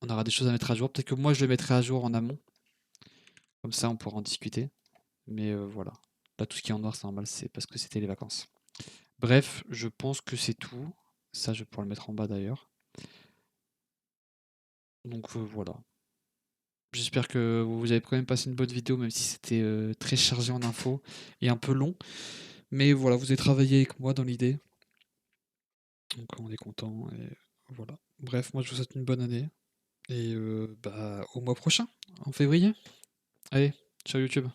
on aura des choses à mettre à jour. Peut-être que moi, je le mettrai à jour en amont. Comme ça, on pourra en discuter. Mais voilà. Là, tout ce qui est en noir, c'est normal, c'est parce que c'était les vacances. Bref, je pense que c'est tout. Ça, je vais pouvoir le mettre en bas d'ailleurs. Donc voilà. J'espère que vous avez quand même passé une bonne vidéo, même si c'était très chargé en infos et un peu long. Mais voilà, vous avez travaillé avec moi dans l'idée. Donc on est content. Et voilà. Bref, moi je vous souhaite une bonne année. Et bah, au mois prochain, en février. Allez, ciao YouTube.